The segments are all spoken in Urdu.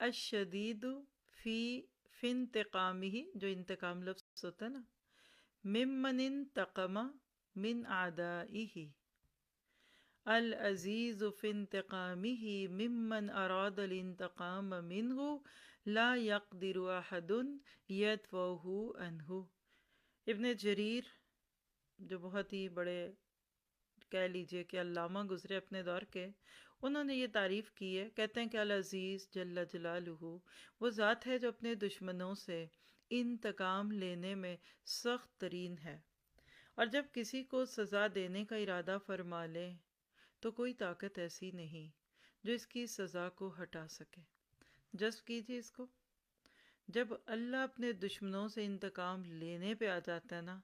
الشدید فی فی انتقامہ، جو انتقام لفظ ہوتا ہے نا، ممن انتقم من اعدائہ، العزیز فی انتقامہ ممن اراد الانتقام منہ، لا یقدر احد یدفعہ عنہ۔ ابن جریر جو بہت ہی بڑے کہہ لیجئے کہ علامہ گزرے اپنے دور کے، انہوں نے یہ تعریف کی ہے، کہتے ہیں کہ العزیز جل جلالہ وہ ذات ہے جو اپنے دشمنوں سے انتقام لینے میں سخت ترین ہے، اور جب کسی کو سزا دینے کا ارادہ فرما لے تو کوئی طاقت ایسی نہیں جو اس کی سزا کو ہٹا سکے۔ جذب کیجئے اس کو، جب اللہ اپنے دشمنوں سے انتقام لینے پہ آ جاتا ہے نا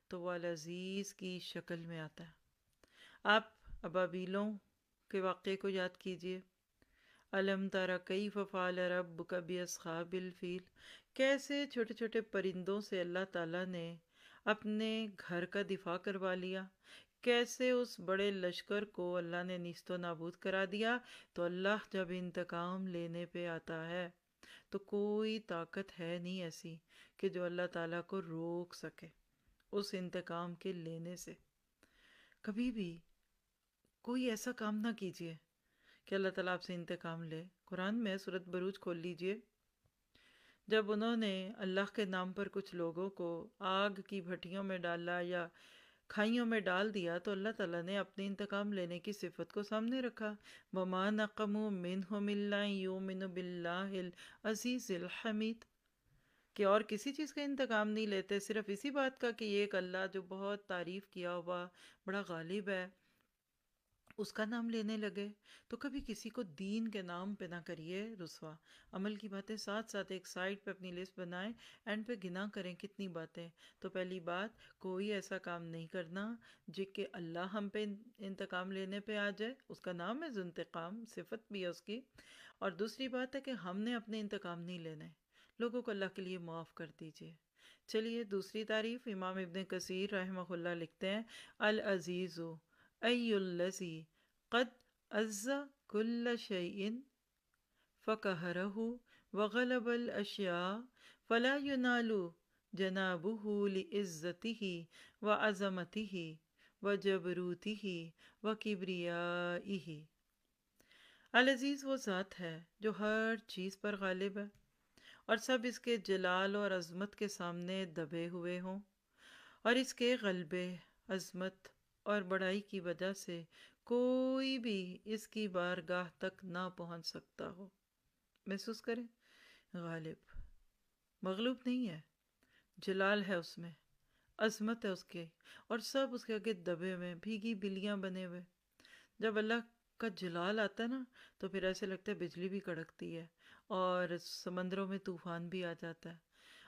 تو وہ العزیز کی شکل میں آتا ہے۔ آپ ابابیلوں کے واقعے کو یاد کیجئے، الم تر کیف فعل ربک باصحاب الفیل، کیسے چھوٹے چھوٹے پرندوں سے اللہ تعالیٰ نے اپنے گھر کا دفاع کروا لیا، کیسے اس بڑے لشکر کو اللہ نے نیست و نابود کرا دیا۔ تو اللہ جب انتقام لینے پہ آتا ہے تو کوئی طاقت ہے نہیں ایسی کہ جو اللہ تعالیٰ کو روک سکے اس انتقام کے لینے سے۔ کبھی بھی کوئی ایسا کام نہ کیجیے کہ اللہ تعالیٰ آپ سے انتقام لے۔ قرآن میں سورۃ بروج کھول لیجئے، جب انہوں نے اللہ کے نام پر کچھ لوگوں کو آگ کی بھٹیوں میں ڈالا یا کھائیوں میں ڈال دیا تو اللہ تعالیٰ نے اپنے انتقام لینے کی صفت کو سامنے رکھا۔ وَمَا نَقَمُوا مِنْهُمْ إِلَّا أَن يُؤْمِنُوا بِاللَّهِ الْعَزِيزِ الْحَمِيدِ، کہ اور کسی چیز کا انتقام نہیں لیتے، صرف اسی بات کا کہ یہ ایک اللہ جو بہت تعریف کیا ہوا بڑا غالب ہے اس کا نام لینے لگے۔ تو کبھی کسی کو دین کے نام پہ نہ کریے رسوا، عمل کی باتیں ساتھ ساتھ ایک سائٹ پہ اپنی لسٹ بنائیں، اینڈ پہ گنا کریں کتنی باتیں۔ تو پہلی بات، کوئی ایسا کام نہیں کرنا جس کہ اللہ ہم پہ انتقام لینے پہ آ جائے، اس کا نام ہے ذو انتقام، صفت بھی ہے اس کی۔ اور دوسری بات ہے کہ ہم نے اپنے انتقام نہیں لینے، لوگوں کو اللہ کے لیے معاف کر دیجئے۔ چلیے دوسری تعریف، امام ابن کثیر رحمہ اللہ لکھتے ہیں، العزیز ای الذی قد عز کل شیء فقہرہ وغلب الاشیاء فلا ینال جنابہ لعزتہ وعظمتہ وجبروتہ وکبریائہ۔ العزیز وہ ذات ہے جو ہر چیز پر غالب ہے اور سب اس کے جلال اور عظمت کے سامنے دبے ہوئے ہوں، اور اس کے غلبے، عظمت اور بڑائی کی وجہ سے کوئی بھی اس کی بارگاہ تک نہ پہنچ سکتا ہو۔ محسوس کریں، غالب، مغلوب نہیں ہے، جلال ہے اس میں، عظمت ہے اس کے، اور سب اس کے آگے دبے ہوئے، بھیگی بلیاں بنے ہوئے۔ جب اللہ کا جلال آتا ہے نا تو پھر ایسے لگتا ہے بجلی بھی کڑکتی ہے اور سمندروں میں طوفان بھی آ جاتا ہے،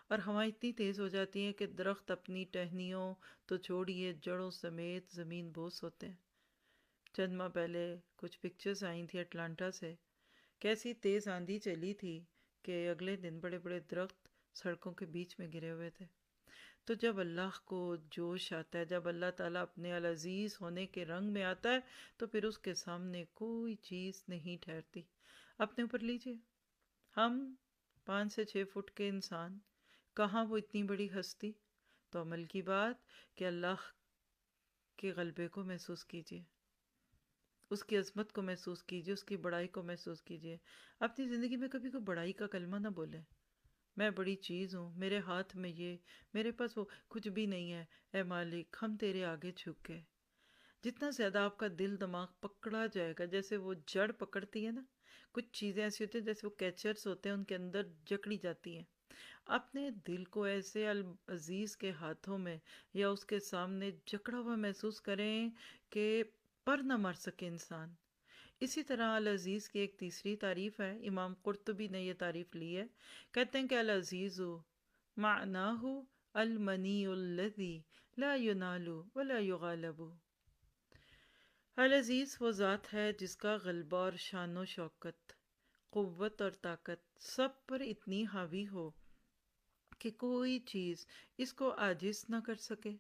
اور ہوائیں اتنی تیز ہو جاتی ہیں کہ درخت اپنی ٹہنیوں تو چھوڑیے جڑوں سمیت زمین بوس ہوتے ہیں۔ چند ماہ پہلے کچھ پکچرز آئی تھی اٹلانٹا سے، کیسی تیز آندھی چلی تھی کہ اگلے دن بڑے بڑے درخت سڑکوں کے بیچ میں گرے ہوئے تھے۔ تو جب اللہ کو جوش آتا ہے، جب اللہ تعالیٰ اپنے العزیز ہونے کے رنگ میں آتا ہے تو پھر اس کے سامنے کوئی چیز نہیں ٹھہرتی۔ اپنے اوپر لیجئے، ہم 5 سے 6 فٹ کے انسان، کہاں وہ اتنی بڑی ہستی؟ تو عمل کی بات کہ اللہ کے غلبے کو محسوس کیجئے، اس کی عظمت کو محسوس کیجئے، اس کی بڑائی کو محسوس کیجئے۔ اپنی زندگی میں کبھی کوئی بڑائی کا کلمہ نہ بولیں، میں بڑی چیز ہوں، میرے ہاتھ میں یہ، میرے پاس وہ، کچھ بھی نہیں ہے، اے مالک ہم تیرے آگے جھک گئے۔ جتنا زیادہ آپ کا دل دماغ پکڑا جائے گا، جیسے وہ جڑ پکڑتی ہے نا، کچھ چیزیں ایسی ہوتی ہیں جیسے وہ کیچرز ہوتے ہیں ان کے اندر جکڑی جاتی ہیں، اپنے دل کو ایسے العزیز کے ہاتھوں میں یا اس کے سامنے جکڑا ہوا محسوس کریں کہ پر نہ مر سکے انسان۔ اسی طرح العزیز کی ایک تیسری تعریف ہے، امام قرطبی نے یہ تعریف لی ہے، کہتے ہیں کہ العزیز معناہ المنی الذی لا ینال ولا یغالب۔ العزیز وہ ذات ہے جس کا غلبہ اور شان و شوکت، قوت اور طاقت سب پر اتنی حاوی ہو کہ کوئی چیز اس کو عاجز نہ کر سکے،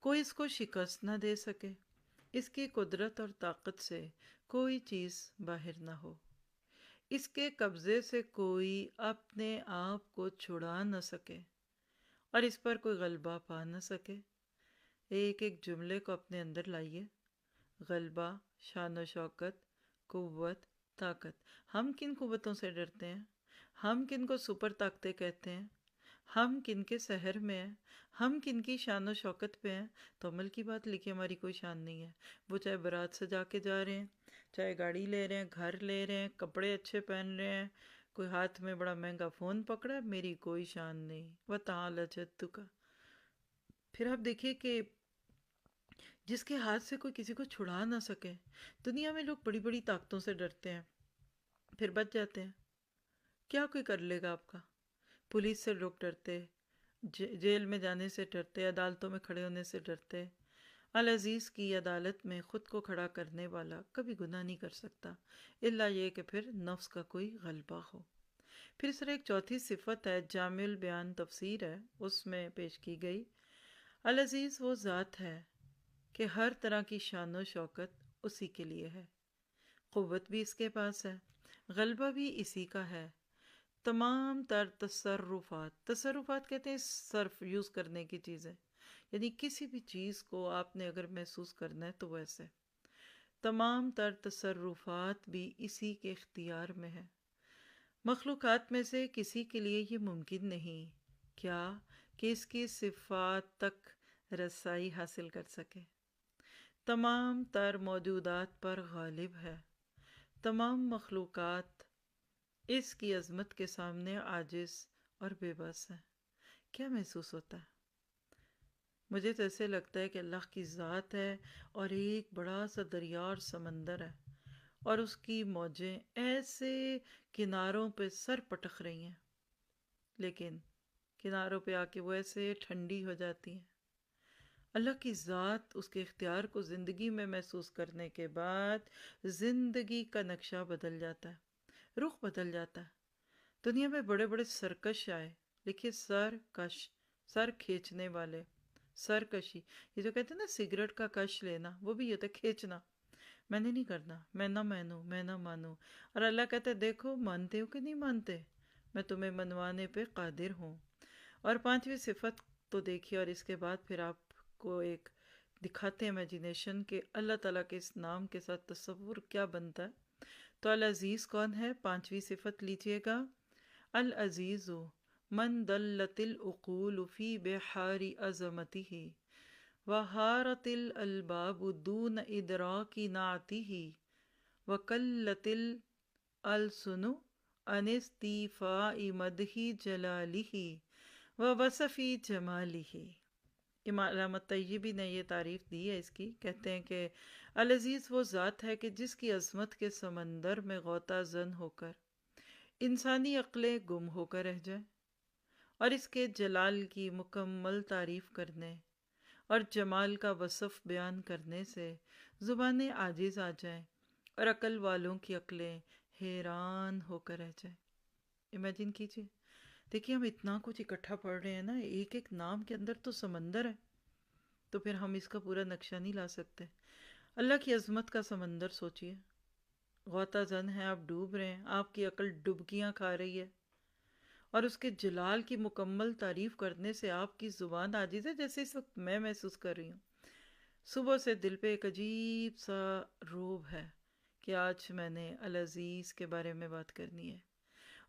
کوئی اس کو شکست نہ دے سکے، اس کی قدرت اور طاقت سے کوئی چیز باہر نہ ہو۔ اس کے قبضے سے کوئی اپنے آپ کو چھڑا نہ سکے اور اس پر کوئی غلبہ پا نہ سکے۔ ایک ایک جملے کو اپنے اندر لائیے۔ غلبہ، شان و شوکت، قوت، طاقت۔ ہم کن قوتوں سے ڈرتے ہیں؟ ہم کن کو سپر طاقتیں کہتے ہیں؟ ہم کن کے سحر میں ہیں؟ ہم کن کی شان و شوکت پہ ہیں؟ تو عمل کی بات لکھی، ہماری کوئی شان نہیں ہے۔ وہ چاہے بارات سجا کے جا رہے ہیں، چاہے گاڑی لے رہے ہیں، گھر لے رہے ہیں، کپڑے اچھے پہن رہے ہیں، کوئی ہاتھ میں بڑا مہنگا فون پکڑا ہے، میری کوئی شان نہیں۔ وَتَعَالَى جَدُّكَ۔ پھر آپ دیکھیے کہ جس کے ہاتھ سے کوئی کسی کو چھڑا نہ سکے۔ دنیا میں لوگ بڑی بڑی طاقتوں سے ڈرتے ہیں، پھر بچ جاتے ہیں۔ کیا کوئی کر لے گا آپ کا؟ پولیس سے لوگ ڈرتے، جیل میں جانے سے ڈرتے، عدالتوں میں کھڑے ہونے سے ڈرتے۔ العزیز کی عدالت میں خود کو کھڑا کرنے والا کبھی گناہ نہیں کر سکتا، الا یہ کہ پھر نفس کا کوئی غلبہ ہو۔ پھر اس طرح ایک چوتھی صفت ہے، جامع البیان تفسیر ہے، اس میں پیش کی گئی۔ العزیز وہ ذات ہے کہ ہر طرح کی شان و شوکت اسی کے لیے ہے، قوت بھی اس کے پاس ہے، غلبہ بھی اسی کا ہے۔ تمام تر تصرفات کہتے ہیں صرف یوز کرنے کی چیزیں، یعنی کسی بھی چیز کو آپ نے اگر محسوس کرنا ہے تو ویسے تمام تر تصرفات بھی اسی کے اختیار میں ہے۔ مخلوقات میں سے کسی کے لیے یہ ممکن نہیں کیا کہ اس کی صفات تک رسائی حاصل کر سکے۔ تمام تر موجودات پر غالب ہے، تمام مخلوقات اس کی عظمت کے سامنے عاجز اور بے بس ہیں۔ کیا محسوس ہوتا ہے؟ مجھے تو ایسے لگتا ہے کہ اللہ کی ذات ہے اور ایک بڑا سا دریا اور سمندر ہے، اور اس کی موجیں ایسے کناروں پہ سر پٹک رہی ہیں، لیکن کناروں پہ آ کے وہ ایسے ٹھنڈی ہو جاتی ہیں۔ اللہ کی ذات، اس کے اختیار کو زندگی میں محسوس کرنے کے بعد زندگی کا نقشہ بدل جاتا ہے، رخ بدل جاتا ہے۔ دنیا میں بڑے بڑے سرکش آئے، لکھیے سر کھینچنے والے، سرکشی، یہ جو کہتے ہیں نا سگریٹ کا کش لینا، وہ بھی یہ ہوتا ہے کھینچنا۔ میں نے نہیں کرنا، میں نہ مانوں، اور اللہ کہتا ہے دیکھو مانتے ہو کہ نہیں مانتے، میں تمہیں منوانے پہ قادر ہوں۔ اور پانچویں صفت تو دیکھیے، اور اس کے بعد پھر آپ کو ایک دکھاتے ہیں امیجینیشن کہ اللہ تعالیٰ کے اس نام کے ساتھ تصور کیا بنتا ہے۔ تو العزیز کون ہے؟ پانچویں صفت لیجئے گا، العزیز من دلت العقول فی بحار عظمتہ وحارت الالباب دون ادراک نعتہ وقلت الالسن عن استیفاء مدح جلالہ ووصف جمالہ۔ علامہ طیبی نے یہ تعریف دی ہے اس کی، کہتے ہیں کہ العزیز وہ ذات ہے کہ جس کی عظمت کے سمندر میں غوطہ زن ہو کر انسانی عقلیں گم ہو کر رہ جائیں، اور اس کے جلال کی مکمل تعریف کرنے اور جمال کا وصف بیان کرنے سے زبانیں عاجز آ جائیں اور عقل والوں کی عقلیں حیران ہو کر رہ جائیں۔ امیجن کیجئے، دیکھیے ہم اتنا کچھ اکٹھا پڑھ رہے ہیں نا، ایک ایک نام کے اندر تو سمندر ہے، تو پھر ہم اس کا پورا نقشہ نہیں لا سکتے۔ اللہ کی عظمت کا سمندر سوچئے، غوطہ زن ہے، آپ ڈوب رہے ہیں، آپ کی عقل ڈبکیاں کھا رہی ہے، اور اس کے جلال کی مکمل تعریف کرنے سے آپ کی زبان عاجز ہے، جیسے اس وقت میں محسوس کر رہی ہوں۔ صبح سے دل پہ ایک عجیب سا روب ہے کہ آج میں نے العزیز کے بارے میں بات کرنی ہے،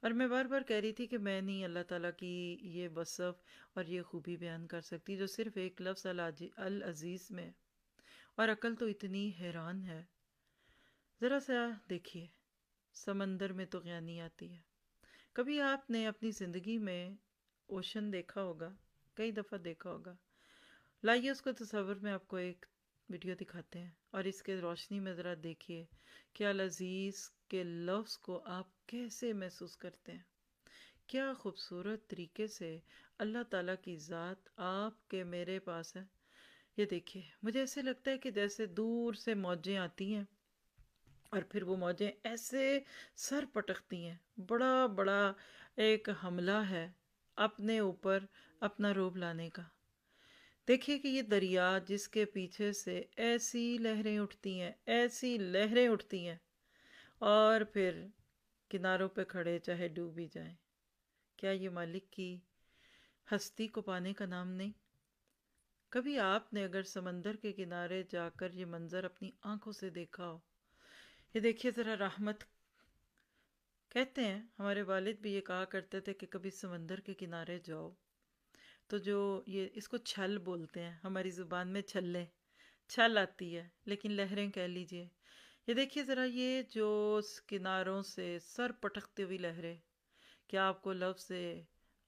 اور میں بار بار کہہ رہی تھی کہ میں نہیں اللہ تعالیٰ کی یہ وصف اور یہ خوبی بیان کر سکتی جو صرف ایک لفظ العزیز میں ہے، اور عقل تو اتنی حیران ہے۔ ذرا سا دیکھیے، سمندر میں تو غیانی آتی ہے۔ کبھی آپ نے اپنی زندگی میں اوشن دیکھا ہوگا، کئی دفعہ دیکھا ہوگا، لائیے اس کو تصور میں آپ کو ایک ویڈیو دکھاتے ہیں، اور اس کے روشنی میں ذرا دیکھیے کہ العزیز کے لفظ کو آپ کیسے محسوس کرتے ہیں۔ کیا خوبصورت طریقے سے اللہ تعالیٰ کی ذات آپ کے میرے پاس ہے۔ یہ دیکھیے، مجھے ایسے لگتا ہے کہ جیسے دور سے موجیں آتی ہیں، اور پھر وہ موجیں ایسے سر پٹکتی ہیں، بڑا بڑا ایک حملہ ہے اپنے اوپر اپنا روب لانے کا۔ دیکھیے کہ یہ دریا جس کے پیچھے سے ایسی لہریں اٹھتی ہیں، ایسی لہریں اٹھتی ہیں، اور پھر کناروں پہ کھڑے چاہے ڈوب ہی جائیں۔ کیا یہ مالک کی ہستی کو پانے کا نام نہیں؟ کبھی آپ نے اگر سمندر کے کنارے جا کر یہ منظر اپنی آنکھوں سے دیکھا ہو، یہ دیکھیے ذرا رحمت، کہتے ہیں ہمارے والد بھی یہ کہا کرتے تھے کہ کبھی سمندر کے کنارے جاؤ تو جو یہ اس کو چھل بولتے ہیں، ہماری زبان میں چھلے، چھل آتی ہے لیکن لہریں کہہ لیجئے، یہ دیکھیے ذرا یہ جو کناروں سے سر پٹکتی ہوئی لہریں، کیا آپ کو لفظ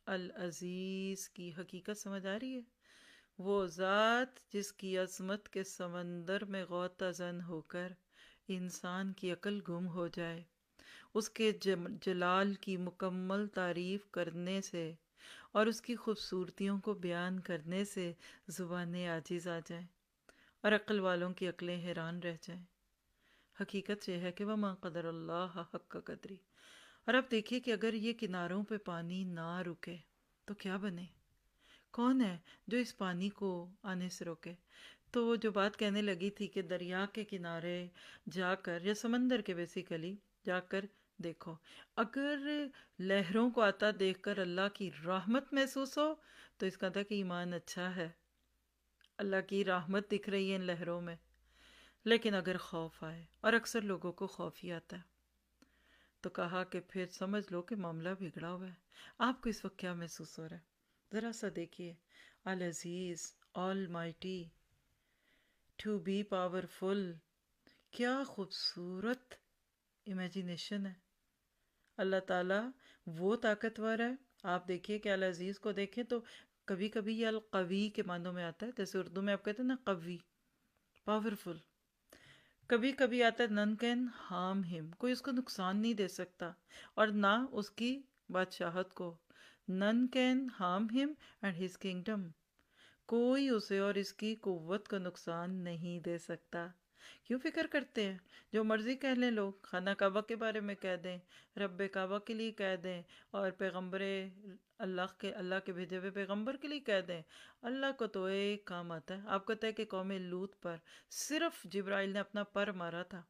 العزیز کی حقیقت سمجھ آ رہی ہے؟ وہ ذات جس کی عظمت کے سمندر میں غوطہ زن ہو کر انسان کی عقل گم ہو جائے، اس کے جلال کی مکمل تعریف کرنے سے اور اس کی خوبصورتیوں کو بیان کرنے سے زبانیں عاجز آ جائیں اور عقل والوں کی عقلیں حیران رہ جائیں۔ حقیقت یہ ہے کہ وَمَا قَدَرَ اللَّهَ حَقَّ قَدْرِهِ۔ اور اب دیکھیے کہ اگر یہ کناروں پہ پانی نہ رکے تو کیا بنے؟ کون ہے جو اس پانی کو آنے سے روکے؟ تو جو بات کہنے لگی تھی کہ دریا کے کنارے جا کر یا سمندر کے بیسیکلی جا کر دیکھو، اگر لہروں کو آتا دیکھ کر اللہ کی رحمت محسوس ہو تو اس کا تھا کہ ایمان اچھا ہے، اللہ کی رحمت دکھ رہی ہے ان لہروں میں۔ لیکن اگر خوف آئے، اور اکثر لوگوں کو خوف ہی آتا ہے، تو کہا کہ پھر سمجھ لو کہ معاملہ بگڑا ہوا ہے۔ آپ کو اس وقت کیا محسوس ہو رہا ہے؟ ذرا سا دیکھیے، العزیز، آل مائٹی، ٹو بی پاورفل، کیا خوبصورت امیجینیشن ہے۔ اللہ تعالیٰ وہ طاقتور ہے۔ آپ دیکھیے کہ العزیز کو دیکھیں تو کبھی کبھی یہ القوی کے معنوں میں آتا ہے، جیسے اردو میں آپ کہتے ہیں نا قوی، پاورفل۔ کبھی کبھی آتا ہے نن کین ہارم ہم، کوئی اس کو نقصان نہیں دے سکتا، اور نہ اس کی بادشاہت کو، نن کین ہارم ہم اینڈ ہز کنگڈم، کوئی اسے اور اس کی قوت کو نقصان نہیں دے سکتا۔ کیوں فکر کرتے ہیں؟ جو مرضی کہہ لیں لوگ، خانہ کعبہ کے بارے میں کہہ دیں، رب کعبہ کے لیے کہہ دیں، اور پیغمبر اللہ کے بھیجے ہوئے پیغمبر کے لیے کہہ دیں، اللہ کو تو ایک کام آتا ہے۔ آپ کو پتہ ہے کہ قوم لوط پر صرف جبرائیل نے اپنا پر مارا تھا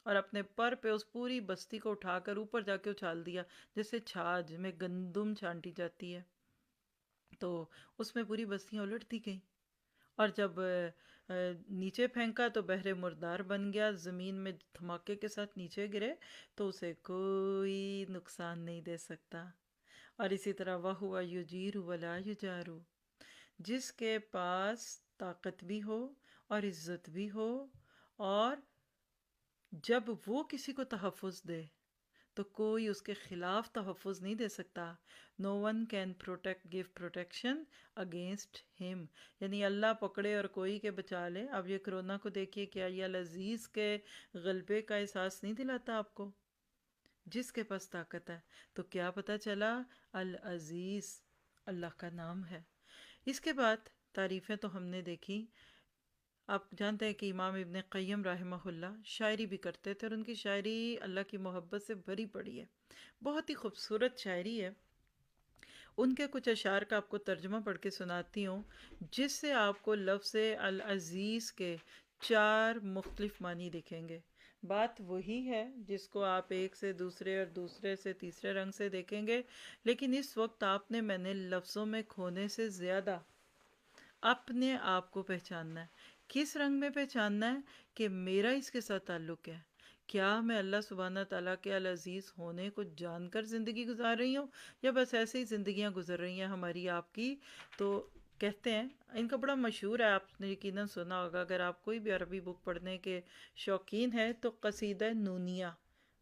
اور اپنے پر پہ اس پوری بستی کو اٹھا کر اوپر جا کے اچھال دیا، جیسے چھاج میں گندم چھانٹی جاتی ہے، تو اس میں پوری بستیاں الٹتی گئیں، اور جب نیچے پھینکا تو بحر مردار بن گیا، زمین میں دھماکے کے ساتھ نیچے گرے تو اسے کوئی نقصان نہیں دے سکتا۔ اور اسی طرح وَهُوَ يُجِيرُ وَلَا يُجَارُ، جس کے پاس طاقت بھی ہو اور عزت بھی ہو، اور جب وہ کسی کو تحفظ دے تو کوئی اس کے خلاف تحفظ نہیں دے سکتا۔ No one can protect give protection against ہم، یعنی اللہ پکڑے اور کوئی کے بچا لے۔ اب یہ کرونا کو دیکھیے، کیا یہ العزیز کے غلبے کا احساس نہیں دلاتا آپ کو؟ جس کے پاس طاقت ہے، تو کیا پتہ چلا؟ العزیز اللہ کا نام ہے۔ اس کے بعد تعریفیں تو ہم نے دیکھی۔ آپ جانتے ہیں کہ امام ابن قیم رحمہ اللہ شاعری بھی کرتے تھے، اور ان کی شاعری اللہ کی محبت سے بھری پڑی ہے، بہت ہی خوبصورت شاعری ہے۔ ان کے کچھ اشعار کا آپ کو ترجمہ پڑھ کے سناتی ہوں، جس سے آپ کو لفظ العزیز کے 4 مختلف معنی دکھیں گے۔ بات وہی ہے جس کو آپ ایک سے دوسرے اور دوسرے سے تیسرے رنگ سے دیکھیں گے، لیکن اس وقت آپ نے میں نے لفظوں میں کھونے سے زیادہ اپنے آپ کو پہچاننا ہے۔ کس رنگ میں پہچاننا ہے؟ کہ میرا اس کے ساتھ تعلق ہے۔ کیا میں اللہ سبحانہ تعالیٰ کے العزیز ہونے کو جان کر زندگی گزار رہی ہوں، یا بس ایسے ہی زندگیاں گزر رہی ہیں ہماری آپ کی؟ تو کہتے ہیں، ان کا بڑا مشہور ہے، آپ نے یقیناً سنا ہوگا، اگر آپ کوئی بھی عربی بک پڑھنے کے شوقین ہیں تو قصیدہ نونیہ،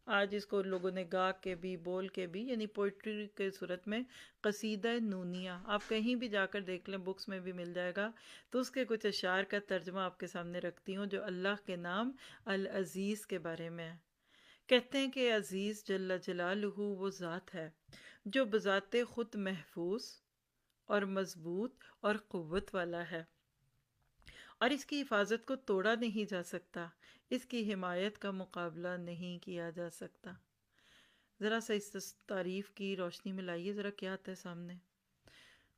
آج اس کو لوگوں نے گا کے بھی بول کے بھی، یعنی پوئٹری کے صورت میں قصیدہ نونیہ، آپ کہیں بھی جا کر دیکھ لیں، بکس میں بھی مل جائے گا۔ تو اس کے کچھ اشعار کا ترجمہ آپ کے سامنے رکھتی ہوں جو اللہ کے نام العزیز کے بارے میں ہے۔ کہتے ہیں کہ عزیز جل جلالہ وہ ذات ہے جو بذات خود محفوظ اور مضبوط اور قوت والا ہے، اور اس کی حفاظت کو توڑا نہیں جا سکتا، اس کی حمایت کا مقابلہ نہیں کیا جا سکتا۔ ذرا سا اس تعریف کی روشنی میں لائیے، ذرا کیا آتا ہے سامنے؟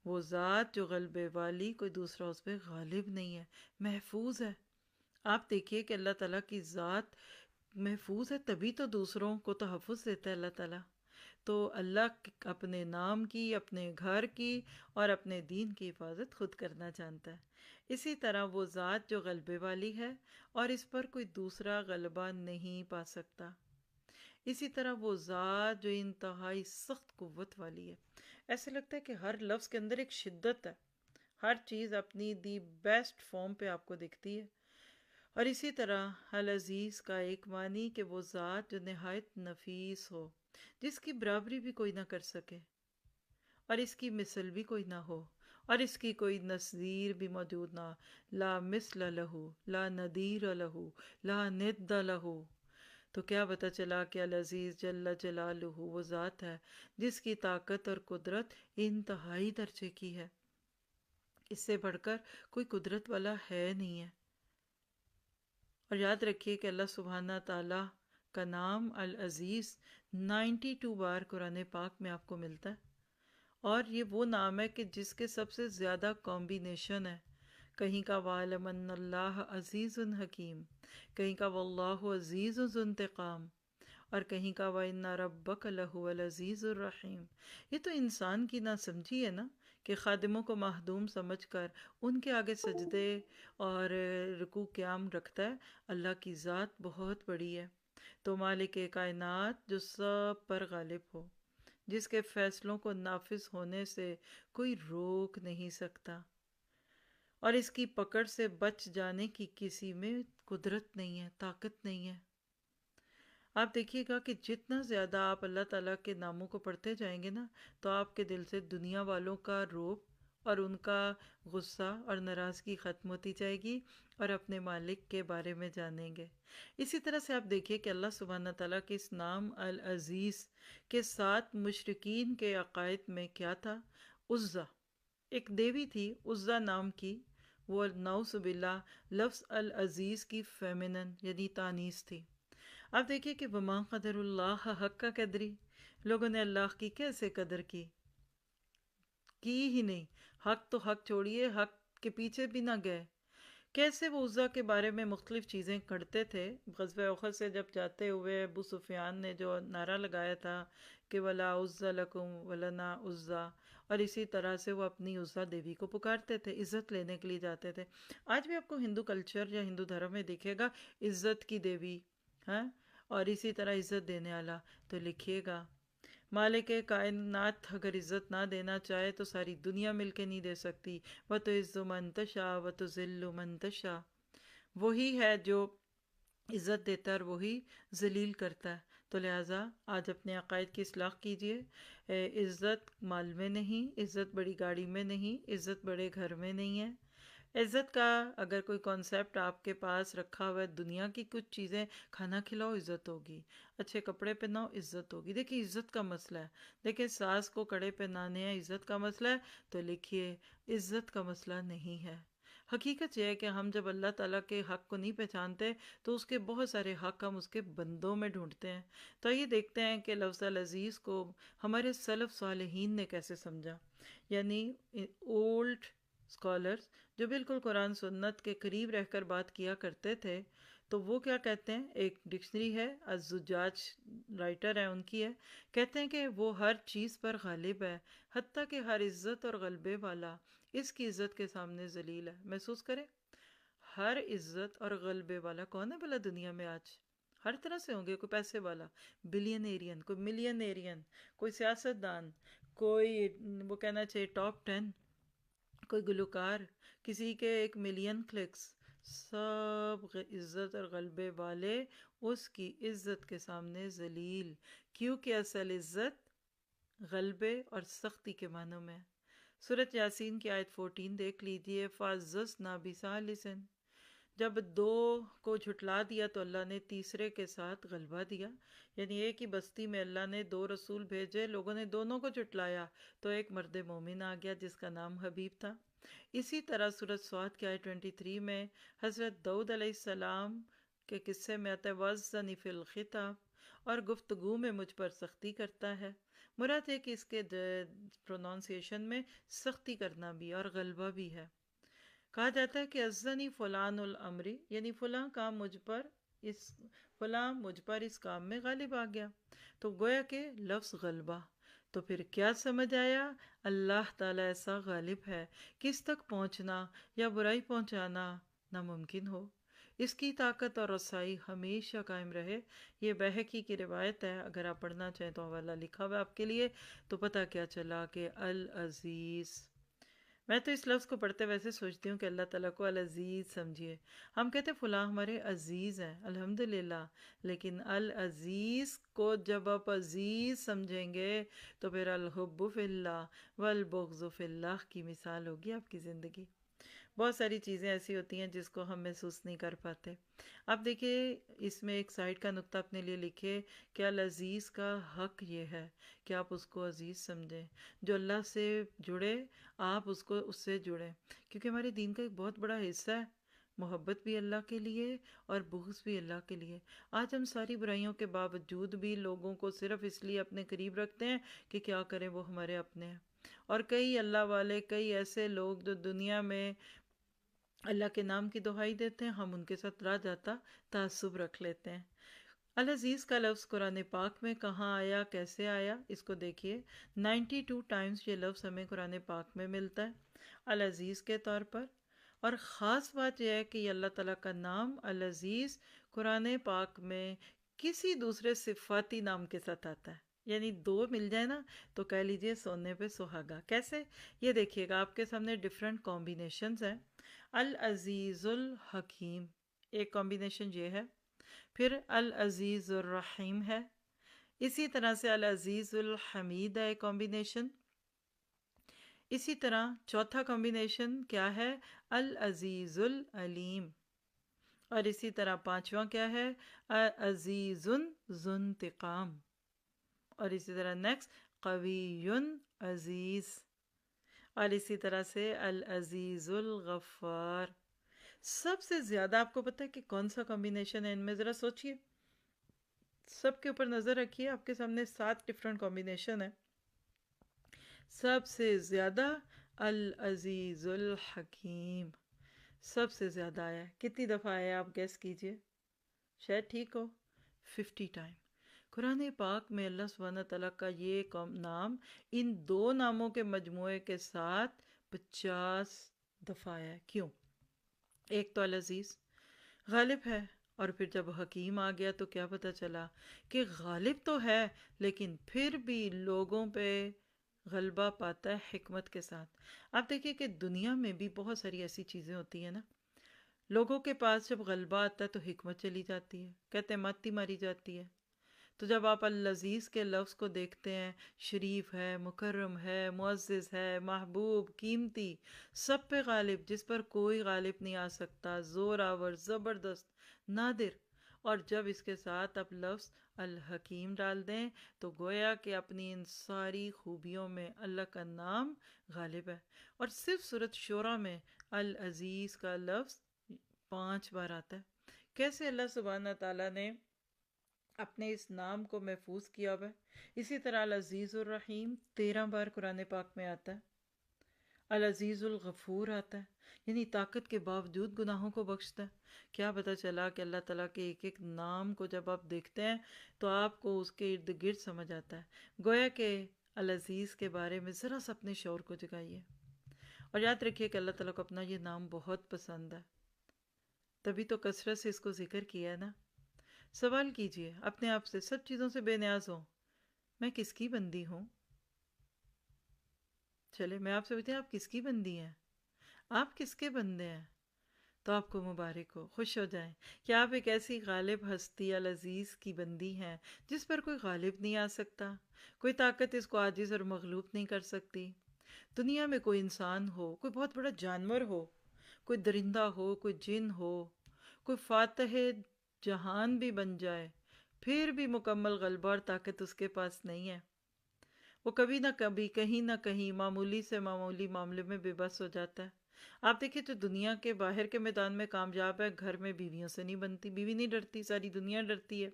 وہ ذات جو غلبے والی، کوئی دوسرا اس پہ غالب نہیں ہے، محفوظ ہے۔ آپ دیکھیے کہ اللہ تعالیٰ کی ذات محفوظ ہے تبھی تو دوسروں کو تحفظ دیتا ہے اللہ تعالیٰ. تو اللہ اپنے نام کی، اپنے گھر کی اور اپنے دین کی حفاظت خود کرنا جانتا ہے. اسی طرح وہ ذات جو غلبے والی ہے اور اس پر کوئی دوسرا غلبہ نہیں پا سکتا. اسی طرح وہ ذات جو انتہائی سخت قوت والی ہے. ایسے لگتا ہے کہ ہر لفظ کے اندر ایک شدت ہے، ہر چیز اپنی دی بیسٹ فارم پہ آپ کو دکھتی ہے. اور اسی طرح العزیز کا ایک معنی کہ وہ ذات جو نہایت نفیس ہو، جس کی برابری بھی کوئی نہ کر سکے اور اس کی مثل بھی کوئی نہ ہو اور اس کی کوئی نظیر بھی موجود نہ. لا مثل لہو لا ندیر لہو لا ند لہو. تو کیا پتہ چلا کہ العزیز جل جلالہ وہ ذات ہے جس کی طاقت اور قدرت انتہائی درجے کی ہے. اس سے بڑھ کر کوئی قدرت والا ہے نہیں ہے. اور یاد رکھیے کہ اللہ سبحانہ تعالیٰ کا نام العزیز 92 بار قرآن پاک میں آپ کو ملتا ہے. اور یہ وہ نام ہے کہ جس کے سب سے زیادہ کمبینیشن ہے. کہیں کا وَعَلَمَ أَنَّ اللَّهَ عَزِيزٌ حکیم، کہیں کا وَاللَّهُ عَزِيزٌ ذُو انتقام، اور کہیں کا وَإِنَّ رَبَّكَ لَهُوَ الْعَزِيزُ الرَّحِيمُ. یہ تو انسان کی نہ سمجھی ہے نا کہ خادموں کو محدوم سمجھ کر ان کے آگے سجدے اور رکوع قیام رکھتا ہے. اللہ کی ذات بہت بڑی ہے. تو مالک کائنات جو سب پر غالب ہو، جس کے فیصلوں کو نافذ ہونے سے کوئی روک نہیں سکتا اور اس کی پکڑ سے بچ جانے کی کسی میں قدرت نہیں ہے، طاقت نہیں ہے. آپ دیکھیے گا کہ جتنا زیادہ آپ اللہ تعالیٰ کے ناموں کو پڑھتے جائیں گے نا، تو آپ کے دل سے دنیا والوں کا رعب اور ان کا غصہ اور ناراضگی ختم ہوتی جائے گی اور اپنے مالک کے بارے میں جانیں گے. اسی طرح سے آپ دیکھیے کہ اللہ سبحانہ تعالیٰ کے اس نام العزیز کے ساتھ مشرکین کے عقائد میں کیا تھا؟ عزا ایک دیوی تھی، عزا نام کی. وہ نعوذ باللہ لفظ العزیز کی فیمنن یعنی تانیث تھی. آپ دیکھیے کہ وما قدر اللہ حق کا قدری، لوگوں نے اللہ کی کیسے قدر کی ہی نہیں. حق تو حق چھوڑیے، حق کے پیچھے بھی نہ گئے. کیسے وہ عزا کے بارے میں مختلف چیزیں کرتے تھے. غزوہ احد سے جب جاتے ہوئے ابو سفیان نے جو نعرہ لگایا تھا کہ ولا عزا لکم ولنا عزا، اور اسی طرح سے وہ اپنی عزا دیوی کو پکارتے تھے، عزت لینے کے لیے جاتے تھے. آج بھی آپ کو ہندو کلچر یا ہندو دھرم میں دیکھے گا عزت کی دیوی، ہاں، اور اسی طرح عزت دینے والا. تو لکھیے گا مالک کائنات اگر عزت نہ دینا چاہے تو ساری دنیا مل کے نہیں دے سکتی. وَتُعِزُّ مَن تَشَاءُ وَتُذِلُّ مَن تَشَاءُ. وہی ہے جو عزت دیتا ہے اور وہی ذلیل کرتا ہے. تو لہٰذا آج اپنے عقائد کی اصلاح کیجئے. عزت مال میں نہیں، عزت بڑی گاڑی میں نہیں، عزت بڑے گھر میں نہیں ہے. عزت کا اگر کوئی کانسیپٹ آپ کے پاس رکھا ہوا ہے، دنیا کی کچھ چیزیں، کھانا کھلاؤ عزت ہوگی، اچھے کپڑے پہناؤ عزت ہوگی. دیکھیے عزت کا مسئلہ ہے. دیکھیے ساس کو کڑے پہنانے ہیں عزت کا مسئلہ ہے، تو لکھیے عزت کا مسئلہ نہیں ہے. حقیقت یہ ہے کہ ہم جب اللہ تعالیٰ کے حق کو نہیں پہچانتے تو اس کے بہت سارے حق ہم اس کے بندوں میں ڈھونڈتے ہیں. تو یہ دیکھتے ہیں کہ لفظ العزیز کو ہمارے سلف صالحین نے کیسے سمجھا. یعنی اولڈ اسکالرز جو بالکل قرآن سنت کے قریب رہ کر بات کیا کرتے تھے، تو وہ کیا کہتے ہیں. ایک ڈکشنری ہے الزجاج رائٹر ہے، ان کی ہے، کہتے ہیں کہ وہ ہر چیز پر غالب ہے، حتیٰ کہ ہر عزت اور غلبے والا اس کی عزت کے سامنے ذلیل ہے. محسوس کریں، ہر عزت اور غلبے والا کون ہے بھلا دنیا میں آج؟ ہر طرح سے ہوں گے. کوئی پیسے والا، بلین ایرین، کوئی ملین ایرین، کوئی سیاست دان، کوئی وہ کہنا چاہیے ٹاپ 10، کوئی گلوکار، کسی کے 1 ملین کلکس. سب عزت اور غلبے والے اس کی عزت کے سامنے ذلیل، کیونکہ اصل عزت غلبے اور سختی کے معنوں میں. سورۃ یاسین کی آیت 14 دیکھ لیجیے. فَعَزَّزْنَا بِثَالِثٍ، جب 2 کو جھٹلا دیا تو اللہ نے تیسرے کے ساتھ غلبہ دیا. یعنی ایک ہی بستی میں اللہ نے 2 رسول بھیجے، لوگوں نے دونوں کو جھٹلایا تو ایک مرد مومن آ گیا جس کا نام حبیب تھا. اسی طرح سورۃ صاد کی آیت 23 میں حضرت داؤد علیہ السلام کے قصے میں آتا ہے وَأَذَّنِ فِي الْخِطَابِ، اور گفتگو میں مجھ پر سختی کرتا ہے. مراد ہے کہ اس کے پرونانسیشن میں سختی کرنا بھی اور غلبہ بھی ہے. کہا جاتا ہے کہ اذنی فلان الامری، یعنی فلاں کام مجھ پر اس فلاں مجھ پر اس کام میں غالب آ گیا. تو گویا کہ لفظ غلبہ. تو پھر کیا سمجھ آیا؟ اللہ تعالیٰ ایسا غالب ہے کہ اس تک پہنچنا یا برائی پہنچانا ناممکن ہو. اس کی طاقت اور رسائی ہمیشہ قائم رہے. یہ بہقی کی روایت ہے، اگر آپ پڑھنا چاہیں تو حوالہ لکھا ہوا ہے آپ کے لیے. تو پتہ کیا چلا کہ العزیز. میں تو اس لفظ کو پڑھتے ویسے سوچتی ہوں کہ اللہ تعالیٰ کو العزیز سمجھیے. ہم کہتے ہیں فلاں ہمارے عزیز ہیں، الحمدللہ، لیکن العزیز کو جب آپ عزیز سمجھیں گے تو پھر الحب فی اللہ والبغض فی اللہ کی مثال ہوگی آپ کی زندگی. بہت ساری چیزیں ایسی ہوتی ہیں جس کو ہم محسوس نہیں کر پاتے. آپ دیکھیے اس میں ایک سائڈ کا نقطہ اپنے لیے لکھے کہ العزیز کا حق یہ ہے کہ آپ اس کو عزیز سمجھیں. جو اللہ سے جڑے آپ اس سے جڑیں، کیونکہ ہمارے دین کا ایک بہت بڑا حصہ ہے محبت بھی اللہ کے لیے اور بغض بھی اللہ کے لیے. آج ہم ساری برائیوں کے باوجود بھی لوگوں کو صرف اس لیے اپنے قریب رکھتے ہیں کہ کیا کریں وہ ہمارے اپنے ہیں. اور کئی اللہ والے، کئی ایسے لوگ جو دنیا میں اللہ کے نام کی دہائی دیتے ہیں، ہم ان کے ساتھ راہ جاتا تعصب رکھ لیتے ہیں. العزیز کا لفظ قرآن پاک میں کہاں آیا، کیسے آیا، اس کو دیکھیے. 92 ٹائمز یہ لفظ ہمیں قرآن پاک میں ملتا ہے العزیز کے طور پر. اور خاص بات یہ ہے کہ یہ اللہ تعالیٰ کا نام العزیز قرآن پاک میں کسی دوسرے صفاتی نام کے ساتھ آتا ہے. یعنی دو مل جائے نا تو کہہ لیجئے سونے پہ سہاگا. کیسے؟ یہ دیکھیے گا آپ کے سامنے ڈیفرنٹ کمبینیشنز ہیں. العزیز الحکیم ایک کمبینیشن یہ ہے، پھر العزیز الرحیم ہے، اسی طرح سے العزیز الحمید ہے ایک کمبینیشن. اسی طرح چوتھا کمبینیشن کیا ہے؟ العزیز العلیم. اور اسی طرح پانچواں کیا ہے؟ عزیز ذو انتقام. اور اسی طرح نیکسٹ قوی عزیز. اور اسی طرح سے العزیز الغفار. سب سے زیادہ آپ کو پتہ ہے کہ کون سا کمبینیشن ہے ان میں؟ ذرا سوچئے، سب کے اوپر نظر رکھیے. آپ کے سامنے 7 ڈیفرنٹ کمبینیشن ہے. سب سے زیادہ العزیز الحکیم سب سے زیادہ آیا ہے. کتنی دفعہ آیا آپ گیس کیجئے؟ شاید ٹھیک ہو 50 ٹائم. قرآن پاک میں اللہ سبحانہ تعالیٰ کا یہ نام ان 2 ناموں کے مجموعے کے ساتھ 50 دفعہ آیا ہے. کیوں؟ ایک تو العزیز غالب ہے، اور پھر جب حکیم آ گیا تو کیا پتہ چلا کہ غالب تو ہے لیکن پھر بھی لوگوں پہ غلبہ پاتا ہے حکمت کے ساتھ. آپ دیکھیے کہ دنیا میں بھی بہت ساری ایسی چیزیں ہوتی ہیں نا، لوگوں کے پاس جب غلبہ آتا ہے تو حکمت چلی جاتی ہے، کہتے ہیں ماتی ماری جاتی ہے. تو جب آپ العزیز کے لفظ کو دیکھتے ہیں، شریف ہے، مکرم ہے، معزز ہے، محبوب، قیمتی، سب پہ غالب، جس پر کوئی غالب نہیں آ سکتا، زور آور، زبردست، نادر. اور جب اس کے ساتھ آپ لفظ الحکیم ڈال دیں تو گویا کہ اپنی ان ساری خوبیوں میں اللہ کا نام غالب ہے. اور صرف سورۃ شورى میں العزیز کا لفظ 5 بار آتا ہے. کیسے اللہ سبحانہ تعالیٰ نے اپنے اس نام کو محفوظ کیا ہوا ہے. اسی طرح العزیز الرحیم 13 بار قرآن پاک میں آتا ہے. العزیز الغفور آتا ہے، یعنی طاقت کے باوجود گناہوں کو بخشتا ہے. کیا پتہ چلا کہ اللہ تعالیٰ کے ایک ایک نام کو جب آپ دیکھتے ہیں تو آپ کو اس کے ارد گرد سمجھ آتا ہے. گویا کہ العزیز کے بارے میں ذرا سا اپنے شعور کو جگائیے، اور یاد رکھیے کہ اللہ تعالیٰ کو اپنا یہ نام بہت پسند ہے، تبھی تو کثرت سے اس کو ذکر کیا ہے نا. سوال کیجئے اپنے آپ سے، سب چیزوں سے بے نیاز ہوں، میں کس کی بندی ہوں؟ چلے میں آپ سے پوچھتی ہوں، آپ کس کی بندی ہیں؟ آپ کس کے بندے ہیں؟ تو آپ کو مبارک ہو، خوش ہو جائیں کہ آپ ایک ایسی غالب ہستی العزیز کی بندی ہیں جس پر کوئی غالب نہیں آ سکتا، کوئی طاقت اس کو عاجز اور مغلوب نہیں کر سکتی. دنیا میں کوئی انسان ہو، کوئی بہت بڑا جانور ہو، کوئی درندہ ہو، کوئی جن ہو، کوئی فاتح جہان بھی بن جائے، پھر بھی مکمل غلبہ اور طاقت اس کے پاس نہیں ہے. وہ کبھی نہ کبھی کہیں نہ کہیں معمولی سے معمولی معاملے میں بے بس ہو جاتا ہے. آپ دیکھیں جو دنیا کے باہر کے میدان میں کامیاب ہے، گھر میں بیویوں سے نہیں بنتی، بیوی نہیں ڈرتی، ساری دنیا ڈرتی ہے.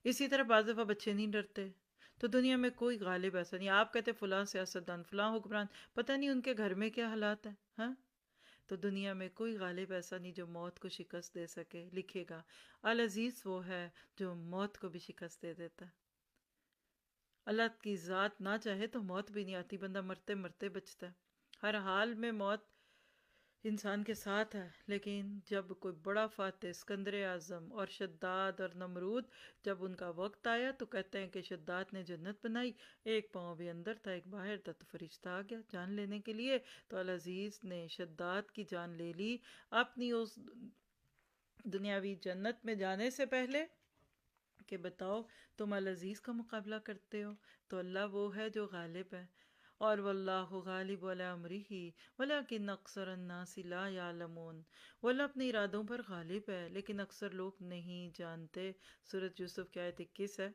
اسی طرح بعض دفعہ بچے نہیں ڈرتے. تو دنیا میں کوئی غالب ایسا نہیں. آپ کہتے فلاں سیاستدان، فلاں حکمران، پتہ نہیں ان کے گھر میں کیا حالات ہیں. ہاں تو دنیا میں کوئی غالب ایسا نہیں جو موت کو شکست دے سکے. لکھے گا العزیز وہ ہے جو موت کو بھی شکست دے دیتا ہے. اللہ کی ذات نہ چاہے تو موت بھی نہیں آتی، بندہ مرتے مرتے بچتا ہے. ہر حال میں موت انسان کے ساتھ ہے. لیکن جب کوئی بڑا فاتح اسکندر اعظم اور شداد اور نمرود جب ان کا وقت آیا تو کہتے ہیں کہ شداد نے جنت بنائی، ایک پاؤں بھی اندر تھا ایک باہر تھا، تو فرشتہ آ گیا جان لینے کے لیے. تو العزیز نے شداد کی جان لے لی اپنی اس دنیاوی جنت میں جانے سے پہلے کہ بتاؤ تم العزیز کا مقابلہ کرتے ہو. تو اللہ وہ ہے جو غالب ہے. اور واللہ غالب علی امرہ ولکن اکثر الناس لا یعلمون. وہ اللہ اپنے ارادوں پر غالب ہے لیکن اکثر لوگ نہیں جانتے. سورۃ یوسف کی آیت 21 ہے.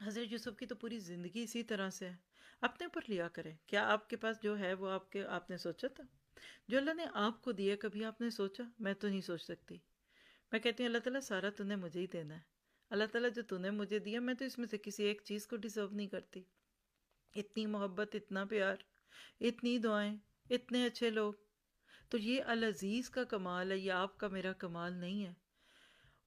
حضرت یوسف کی تو پوری زندگی اسی طرح سے ہے. اپنے اوپر لیا کریں. کیا آپ کے پاس جو ہے وہ آپ نے سوچا تھا؟ جو اللہ نے آپ کو دیا کبھی آپ نے سوچا؟ میں تو نہیں سوچ سکتی. میں کہتی ہوں اللہ تعالیٰ سارا تو نے مجھے ہی دینا ہے. اللہ تعالیٰ جو تو نے مجھے دیا میں تو اس میں سے کسی ایک چیز کو ڈیزرو نہیں کرتی. اتنی محبت، اتنا پیار، اتنی دعائیں، اتنے اچھے لوگ. تو یہ العزیز کا کمال ہے، یہ آپ کا میرا کمال نہیں ہے.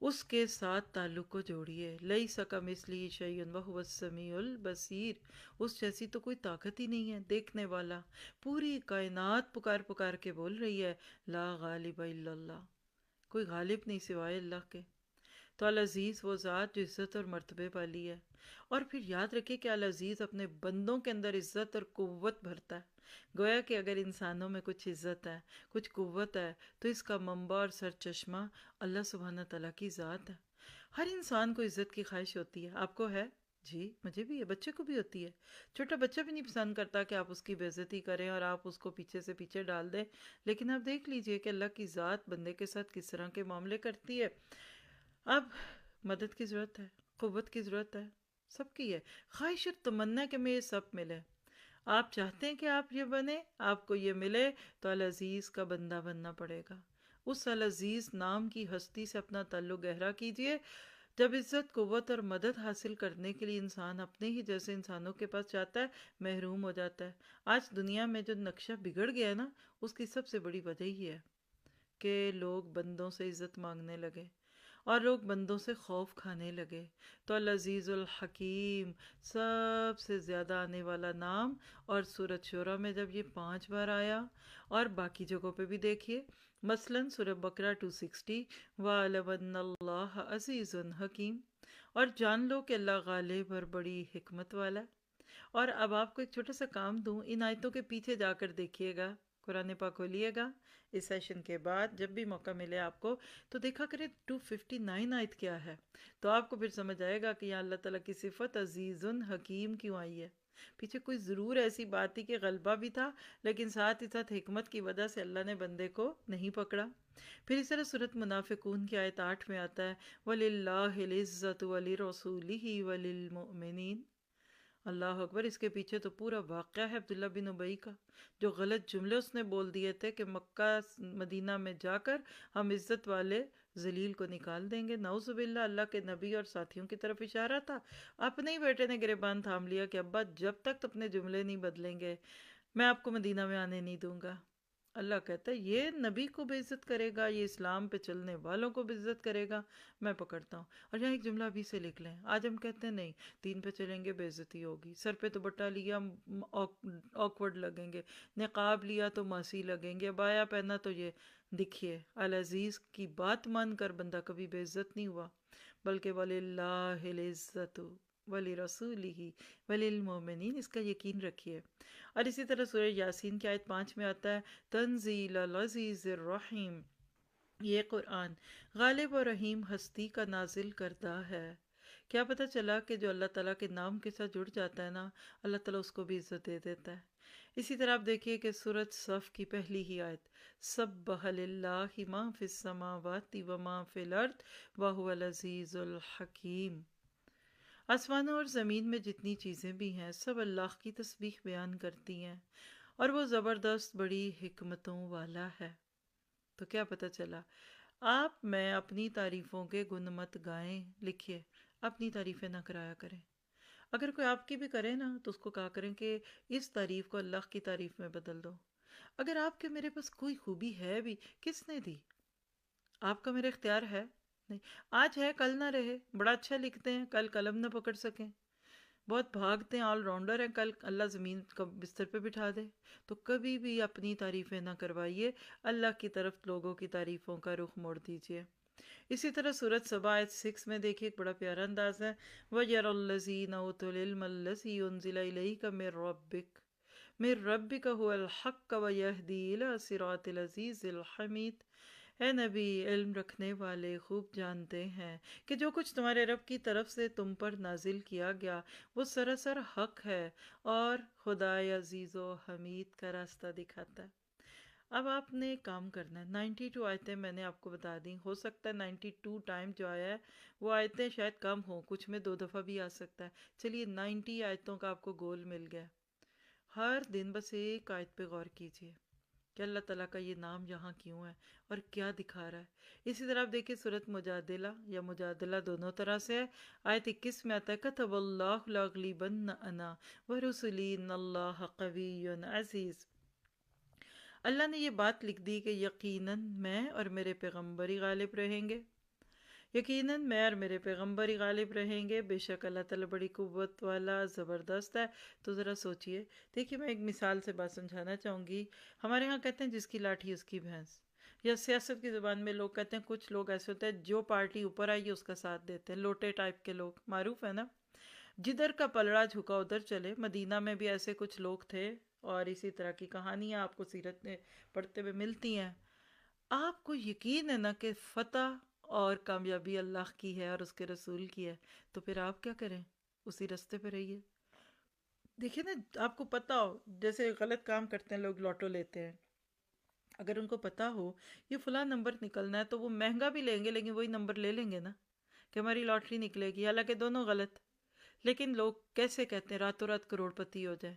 اس کے ساتھ تعلق کو جوڑیے. لیس کمثلہ شیء وہو السمیع البصیر. اس جیسی تو کوئی طاقت ہی نہیں ہے دیکھنے والا. پوری کائنات پکار پکار کے بول رہی ہے لا غالب الا اللہ، کوئی غالب نہیں سوائے اللہ کے. تو العزیز وہ ذات جو عزت اور مرتبے والی ہے. اور پھر یاد رکھیے کہ العزیز اپنے بندوں کے اندر عزت اور قوت بھرتا ہے. گویا کہ اگر انسانوں میں کچھ عزت ہے، کچھ قوت ہے، تو اس کا منبع اور سرچشمہ اللہ سبحانہ تعالیٰ کی ذات ہے. ہر انسان کو عزت کی خواہش ہوتی ہے. آپ کو ہے؟ جی مجھے بھی ہے، بچے کو بھی ہوتی ہے. چھوٹا بچہ بھی نہیں پسند کرتا کہ آپ اس کی بے عزتی کریں اور آپ اس کو پیچھے سے پیچھے ڈال دیں. لیکن آپ دیکھ لیجئے کہ اللہ کی ذات بندے کے ساتھ کس طرح کے معاملے کرتی ہے. اب مدد کی ضرورت ہے، قوت کی ضرورت ہے، سب کی ہے. خواہش اور تمنا کہ میں یہ سب ملے. آپ چاہتے ہیں کہ آپ یہ بنے، آپ کو یہ ملے، تو العزیز کا بندہ بننا پڑے گا. اس العزیز نام کی ہستی سے اپنا تعلق گہرا کیجئے. جب عزت، قوت اور مدد حاصل کرنے کے لیے انسان اپنے ہی جیسے انسانوں کے پاس جاتا ہے، محروم ہو جاتا ہے. آج دنیا میں جو نقشہ بگڑ گیا ہے نا، اس کی سب سے بڑی وجہ یہ ہے کہ لوگ بندوں سے عزت مانگنے لگے اور لوگ بندوں سے خوف کھانے لگے. تو العزیز الحکیم سب سے زیادہ آنے والا نام. اور سورۃ شورى میں جب یہ 5 بار آیا اور باقی جگہوں پہ بھی دیکھیے، مثلاً سورہ بقرہ 260 وَاعْلَمْ أَنَّ اللَّهَ عَزِيزٌ حَكِيمٌ. اور جان لو کہ اللہ غالب اور بڑی حکمت والا ہے. اور اب آپ کو ایک چھوٹا سا کام دوں، ان آیتوں کے پیچھے جا کر دیکھیے گا، قرآن پاک کھولیے گا اس سیشن کے بعد جب بھی موقع ملے آپ کو، تو دیکھا کریں 259 آیت کیا ہے. تو آپ کو پھر سمجھ آئے گا کہ یہاں اللہ تعالیٰ کی صفت عزیز حکیم کیوں آئی ہے. پیچھے کوئی ضرور ایسی بات تھی کہ غلبہ بھی تھا، لیکن ساتھ ہی ساتھ حکمت کی وجہ سے اللہ نے بندے کو نہیں پکڑا. پھر اس طرح سورۃ منافقون کی آیت 8 میں آتا ہے وَلِلَّهِ الْعِزَّةُ وَلِرَسُولِهِ وَلِلْمُؤْمِنِينَ. اللہ اکبر. اس کے پیچھے تو پورا واقعہ ہے عبداللہ بن ابی کا، جو غلط جملے اس نے بول دیے تھے کہ مکہ مدینہ میں جا کر ہم عزت والے ذلیل کو نکال دیں گے. نعوذ باللہ. اللہ کے نبی اور ساتھیوں کی طرف اشارہ تھا. اپنے ہی بیٹے نے گریبان تھام لیا کہ ابا جب تک اپنے جملے نہیں بدلیں گے میں آپ کو مدینہ میں آنے نہیں دوں گا. اللہ کہتا ہے یہ نبی کو بے عزت کرے گا، یہ اسلام پہ چلنے والوں کو بے عزت کرے گا، میں پکڑتا ہوں. اور یہاں ایک جملہ ابھی سے لکھ لیں. آج ہم کہتے ہیں نہیں دین پہ چلیں گے بے عزتی ہوگی، سر پہ دوپٹہ لیا آکورڈ لگیں گے، نقاب لیا تو ماسی لگیں گے، عبایا پہنا تو یہ. دیکھیے العزیز کی بات مان کر بندہ کبھی بے عزت نہیں ہوا، بلکہ وَلِلَّهِ الْعِزَّةُ وَلِرَسُولِهِ وَلِلْمُؤْمِنِينَ. اس کا یقین رکھیے. اور اسی طرح سورہ یاسین کی آیت 5 میں آتا ہے تنزیل العزیز الرحیم. یہ قرآن غالب اور رحیم ہستی کا نازل کردہ ہے. کیا پتہ چلا کہ جو اللہ تعالیٰ کے نام کے ساتھ جڑ جاتا ہے نا، اللہ تعالیٰ اس کو بھی عزت دے دیتا ہے. اسی طرح آپ دیکھیے کہ سورۃ صف کی پہلی ہی آیت سبح للہ ما فی السماوات وما فی الارض وہو العزیز الحکیم. آسمانوں اور زمین میں جتنی چیزیں بھی ہیں سب اللہ کی تسبیح بیان کرتی ہیں اور وہ زبردست بڑی حکمتوں والا ہے. تو کیا پتہ چلا؟ آپ میں اپنی تعریفوں کے گن مت گائیں. لکھیے اپنی تعریفیں نہ کرایا کریں. اگر کوئی آپ کی بھی کرے نا تو اس کو کہا کریں کہ اس تعریف کو اللہ کی تعریف میں بدل دو. اگر آپ کے میرے پاس کوئی خوبی ہے بھی، کس نے دی؟ آپ کا میرا اختیار ہے؟ نہیں۔ آج ہے کل نہ رہے، بڑا اچھا لکھتے ہیں کل قلم نہ پکڑ سکیں، بہت بھاگتے ہیں، آل راؤنڈر ہیں، کل اللہ زمین کا بستر پہ بٹھا دے۔ تو کبھی بھی اپنی تعریفیں نہ کروائیے، اللہ کی طرف لوگوں کی تعریفوں کا رخ موڑ دیجیے۔ اسی طرح سورۃ سبا آیت 6 میں دیکھیے ایک بڑا پیارا انداز ہے، وَيَرَى الَّذِينَ أُوتُوا الْعِلْمَ الَّذِي أُنزِلَ إِلَيْكَ مِن رَّبِّكَ مِن رَّبِّكَ هُوَ الْحَقُّ وَيَهْدِي إِلَىٰ صِرَاطِ الْعَزِيزِ الْحَمِيدِ۔ اے نبی، علم رکھنے والے خوب جانتے ہیں کہ جو کچھ تمہارے رب کی طرف سے تم پر نازل کیا گیا وہ سراسر حق ہے اور خدائے عزیز و حمید کا راستہ دکھاتا ہے۔ اب آپ نے کام کرنا ہے، 92 آیتیں میں نے آپ کو بتا دیں، ہو سکتا ہے 92 ٹائم جو آیا ہے وہ آیتیں شاید کم ہوں، کچھ میں 2 دفعہ بھی آ سکتا ہے، چلیے 90 آیتوں کا آپ کو گول مل گیا۔ ہر دن بس ایک آیت پہ غور کیجیے کہ اللہ تعالیٰ کا یہ نام یہاں کیوں ہے اور کیا دکھا رہا ہے۔ اسی طرح آپ دیکھیں سورۃ مجادلہ یا مجادلہ دونوں طرح سے ہے، آیت 21 میں آتا ہے کتب اللہ لاغلبن انا ورسلی ان اللہ قوی عزیز۔ اللہ نے یہ بات لکھ دی کہ یقیناً میں اور میرے پیغمبر ہی غالب رہیں گے، یقیناً میں اور میرے پیغمبر ہی غالب رہیں گے، بے شک اللہ تعالیٰ بڑی قوت والا زبردست ہے۔ تو ذرا سوچئے، دیکھیے میں ایک مثال سے بات سمجھانا چاہوں گی۔ ہمارے ہاں کہتے ہیں جس کی لاٹھی اس کی بھینس، یا سیاست کی زبان میں لوگ کہتے ہیں، کچھ لوگ ایسے ہوتے ہیں جو پارٹی اوپر آئی اس کا ساتھ دیتے ہیں، لوٹے ٹائپ کے لوگ، معروف ہے نا، جدھر کا پلڑا جھکا ادھر چلے۔ مدینہ میں بھی ایسے کچھ لوگ تھے اور اسی طرح کی کہانیاں آپ کو سیرت میں پڑھتے ہوئے ملتی ہیں۔ آپ کو یقین ہے نا کہ فتح اور کامیابی اللہ کی ہے اور اس کے رسول کی ہے، تو پھر آپ کیا کریں؟ اسی رستے پہ رہیے۔ دیکھیں نا، آپ کو پتہ ہو، جیسے غلط کام کرتے ہیں لوگ، لوٹو لیتے ہیں، اگر ان کو پتہ ہو یہ فلاں نمبر نکلنا ہے تو وہ مہنگا بھی لیں گے لیکن وہی نمبر لے لیں گے نا کہ ہماری لاٹری نکلے گی، حالانکہ دونوں غلط۔ لیکن لوگ کیسے کہتے ہیں راتوں رات کروڑ پتی ہو جائے؟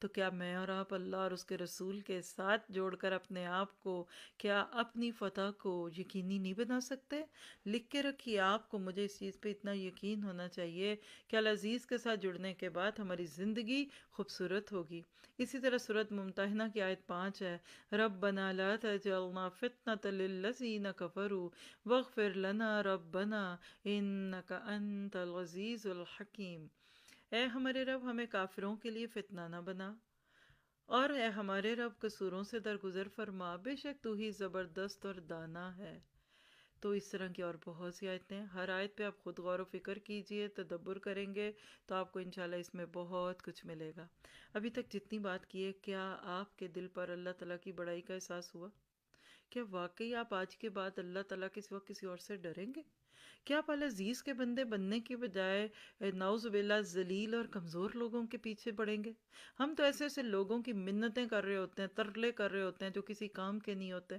تو کیا میں اور آپ اللہ اور اس کے رسول کے ساتھ جوڑ کر اپنے آپ کو، کیا اپنی فتح کو یقینی نہیں بنا سکتے؟ لکھ کے رکھیے، آپ کو مجھے اس چیز پہ اتنا یقین ہونا چاہیے کہ العزیز کے ساتھ جڑنے کے بعد ہماری زندگی خوبصورت ہوگی۔ اسی طرح سورۃ ممتحنہ کی آیت 5 ہے، ربنا لا تجعلنا فتنة للذین کفروا واغفر لنا ربنا انک انت العزیز الحکیم۔ اے ہمارے رب، ہمیں کافروں کے لیے فتنہ نہ بنا، اور اے ہمارے رب قصوروں سے درگزر فرما، بے شک تو ہی زبردست اور دانا ہے۔ تو اس طرح کی اور بہت سی آیتیں ہیں، ہر آیت پہ آپ خود غور و فکر کیجئے، تدبر کریں گے تو آپ کو انشاءاللہ اس میں بہت کچھ ملے گا۔ ابھی تک جتنی بات کی ہے، کیا آپ کے دل پر اللہ تعالیٰ کی بڑائی کا احساس ہوا؟ کیا واقعی آپ آج کے بعد اللہ تعالیٰ کے سوا کسی اور سے ڈریں گے؟ کیا آپ العزیز کے بندے بننے کی بجائے نعوذ باللہ ذلیل اور کمزور لوگوں کے پیچھے پڑیں گے؟ ہم تو ایسے ایسے لوگوں کی منتیں کر رہے ہوتے ہیں، ترلے کر رہے ہوتے ہیں جو کسی کام کے نہیں ہوتے۔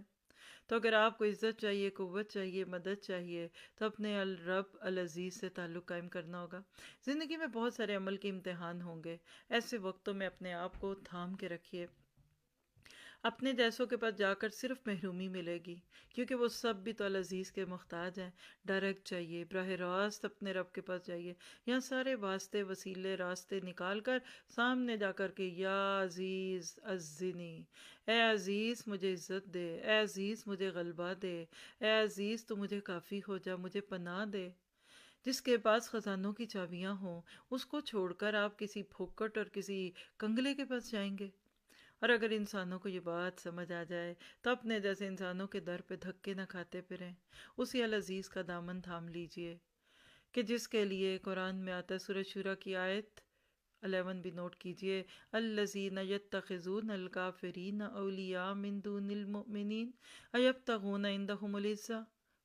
تو اگر آپ کو عزت چاہیے، قوت چاہیے، مدد چاہیے، تو اپنے الرب العزیز سے تعلق قائم کرنا ہوگا۔ زندگی میں بہت سارے عمل کے امتحان ہوں گے، ایسے وقتوں میں اپنے آپ کو تھام کے رکھیے۔ اپنے جیسوں کے پاس جا کر صرف محرومی ملے گی، کیونکہ وہ سب بھی تو العزیز کے محتاج ہیں۔ ڈائریکٹ چاہیے، براہ راست اپنے رب کے پاس جائیے، یہاں سارے واسطے وسیلے راستے نکال کر سامنے جا کر کے یا عزیز عزنی، اے عزیز مجھے عزت دے، اے عزیز مجھے غلبہ دے، اے عزیز تو مجھے کافی ہو جا، مجھے پناہ دے۔ جس کے پاس خزانوں کی چابیاں ہوں اس کو چھوڑ کر آپ کسی پھوکٹ اور کسی کنگلے کے پاس جائیں گے؟ اور اگر انسانوں کو یہ بات سمجھ آ جائے تو اپنے جیسے انسانوں کے در پہ دھکے نہ کھاتے پھریں، اسی العزیز کا دامن تھام لیجئے کہ جس کے لیے قرآن میں آتا ہے، سورہ شورى کی آیت 11 بھی نوٹ کیجئے، الذین یتخذون الکافرین اولیاء من دون المؤمنین ایبتغون عندہم العزہ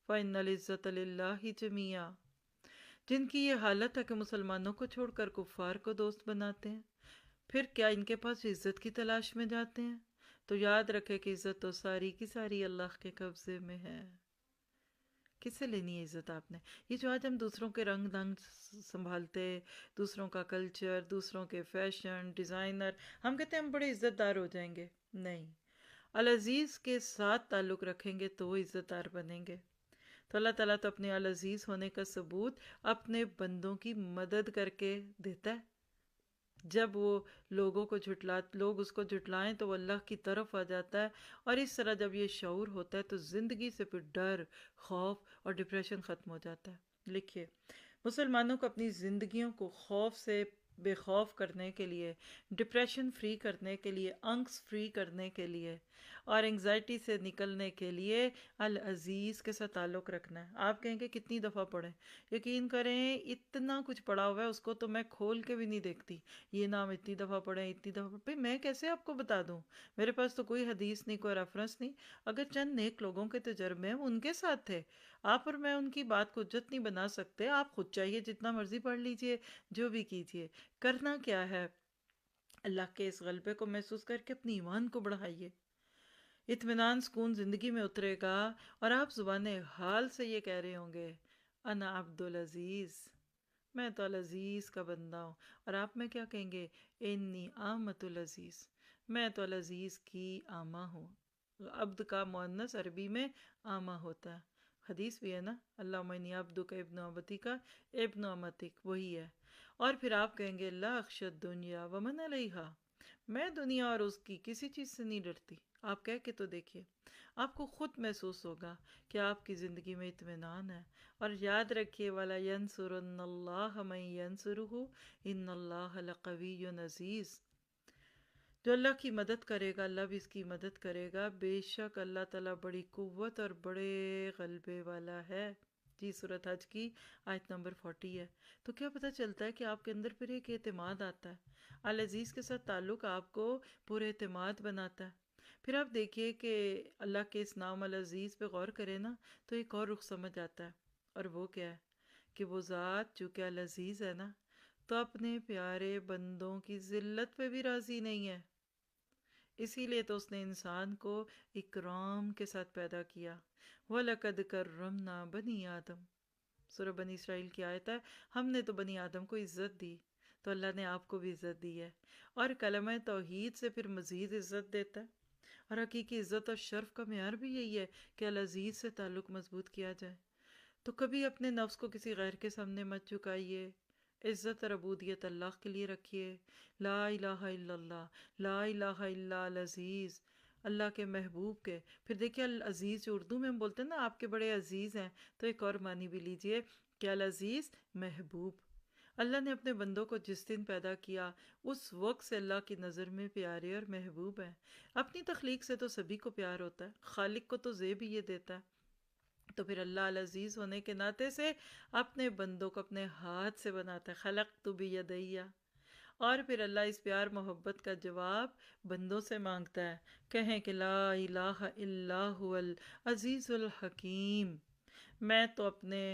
فإن العزة للہ جمیعا۔ جن کی یہ حالت ہے کہ مسلمانوں کو چھوڑ کر کفار کو دوست بناتے ہیں، پھر کیا ان کے پاس عزت کی تلاش میں جاتے ہیں؟ تو یاد رکھے کہ عزت تو ساری کی ساری اللہ کے قبضے میں ہے۔ کس سے لینی ہے عزت آپ نے؟ یہ جو آج ہم دوسروں کے رنگ ڈھنگ سنبھالتے، دوسروں کا کلچر، دوسروں کے فیشن، ڈیزائنر، ہم کہتے ہیں ہم بڑے عزت دار ہو جائیں گے۔ نہیں، العزیز کے ساتھ تعلق رکھیں گے تو وہ عزت دار بنیں گے۔ تو اللہ تعالیٰ تو اپنے العزیز ہونے کا ثبوت اپنے بندوں کی مدد کر کے دیتا ہے۔ جب وہ لوگ اس کو جھٹلائیں تو وہ اللہ کی طرف آ جاتا ہے، اور اس طرح جب یہ شعور ہوتا ہے تو زندگی سے پھر ڈر، خوف اور ڈپریشن ختم ہو جاتا ہے۔ لکھیے، مسلمانوں کو اپنی زندگیوں کو خوف سے بے خوف کرنے کے لیے، ڈپریشن فری کرنے کے لیے، انگس فری کرنے کے لیے اور انگزائٹی سے نکلنے کے لیے العزیز کے ساتھ تعلق رکھنا ہے۔ آپ کہیں گے کتنی دفعہ پڑھیں؟ یقین کریں اتنا کچھ پڑھا ہوا ہے اس کو تو میں کھول کے بھی نہیں دیکھتی، یہ نام اتنی دفعہ پڑھیں، اتنی دفعہ پڑھیں، میں کیسے آپ کو بتا دوں؟ میرے پاس تو کوئی حدیث نہیں، کوئی ریفرنس نہیں۔ اگر چند نیک لوگوں کے تجربے ہیں وہ ان کے ساتھ تھے، آپ اور میں ان کی بات کو حجت نہیں بنا سکتے۔ آپ خود چاہیے جتنا مرضی پڑھ لیجئے، جو بھی کیجئے، کرنا کیا ہے؟ اللہ کے اس غلبے کو محسوس کر کے اپنی ایمان کو بڑھائیے، اطمینان سکون زندگی میں اترے گا، اور آپ زبان حال سے یہ کہہ رہے ہوں گے انا عبد العزیز، میں تو العزیز کا بندہ ہوں۔ اور آپ میں کیا کہیں گے؟ انی آمۃ العزیز، میں تو العزیز کی آمہ ہوں۔ عبد کا مؤنث عربی میں آمہ ہوتا ہے، حدیث بھی ہے نا، اللہم انی عبدک ابن عبدی کا ابن امتک، وہی ہے۔ اور پھر آپ کہیں گے لا اخشی الدنیا ومن علیہا، میں دنیا اور اس کی کسی چیز سے نہیں ڈرتی۔ آپ کہہ کے تو دیکھیے، آپ کو خود محسوس ہوگا کہ آپ کی زندگی میں اطمینان ہے۔ اور یاد رکھیے وَلَيَنْصُرَنَّ اللَّهَ مَن يَنْصُرُهُ إِنَّ اللَّهَ لَقَوِيٌّ عزیز، جو اللہ کی مدد کرے گا اللہ بھی اس کی مدد کرے گا، بے شک اللہ تعالیٰ بڑی قوت اور بڑے غلبے والا ہے۔ جی سورۃ حج کی آیت نمبر 40 ہے۔ تو کیا پتہ چلتا ہے کہ آپ کے اندر پھر ایک اعتماد آتا ہے، العزیز کے ساتھ تعلق آپ کو پر اعتماد بناتا ہے۔ پھر آپ دیکھیے کہ اللہ کے اس نام العزیز پہ غور کریں نا تو ایک اور رخ سمجھ آتا ہے، اور وہ کیا ہے کہ وہ ذات چونکہ العزیز ہے نا تو اپنے پیارے بندوں کی ذلت پہ بھی راضی نہیں ہے، اسی لیے تو اس نے انسان کو اکرام کے ساتھ پیدا کیا۔ وَلَقَدْ كَرَّمْنَا بَنِي آدم، سورہ بنی اسرائیل کی آیت ہے، ہم نے تو بنی آدم کو عزت دی، تو اللہ نے آپ کو بھی عزت دی ہے، اور کلمہ توحید سے پھر مزید عزت دیتا ہے۔ اور حقیقی عزت اور شرف کا معیار بھی یہی ہے کہ العزیز سے تعلق مضبوط کیا جائے۔ تو کبھی اپنے نفس کو کسی غیر کے سامنے مت جھکائیے، عزت اور عبودیت اللہ کے لیے رکھیے۔ لا الہ الا اللہ، لا الہ الا العزیز، اللہ کے محبوب کے۔ پھر دیکھیے العزیز جو اردو میں ہم بولتے ہیں نا آپ کے بڑے عزیز ہیں، تو ایک اور معنی بھی لیجئے کہ العزیز محبوب۔ اللہ نے اپنے بندوں کو جس دن پیدا کیا اس وقت سے اللہ کی نظر میں پیارے اور محبوب ہیں۔ اپنی تخلیق سے تو سبھی کو پیار ہوتا ہے، خالق کو تو زیب ہی یہ دیتا ہے، تو پھر اللہ العزیز ہونے کے ناطے سے اپنے بندوں کو اپنے ہاتھ سے بناتا ہے، خلقت بیدیہ۔ اور پھر اللہ اس پیار محبت کا جواب بندوں سے مانگتا ہے، کہیں کہ لا الہ الا هو العزیز الحکیم، میں تو اپنے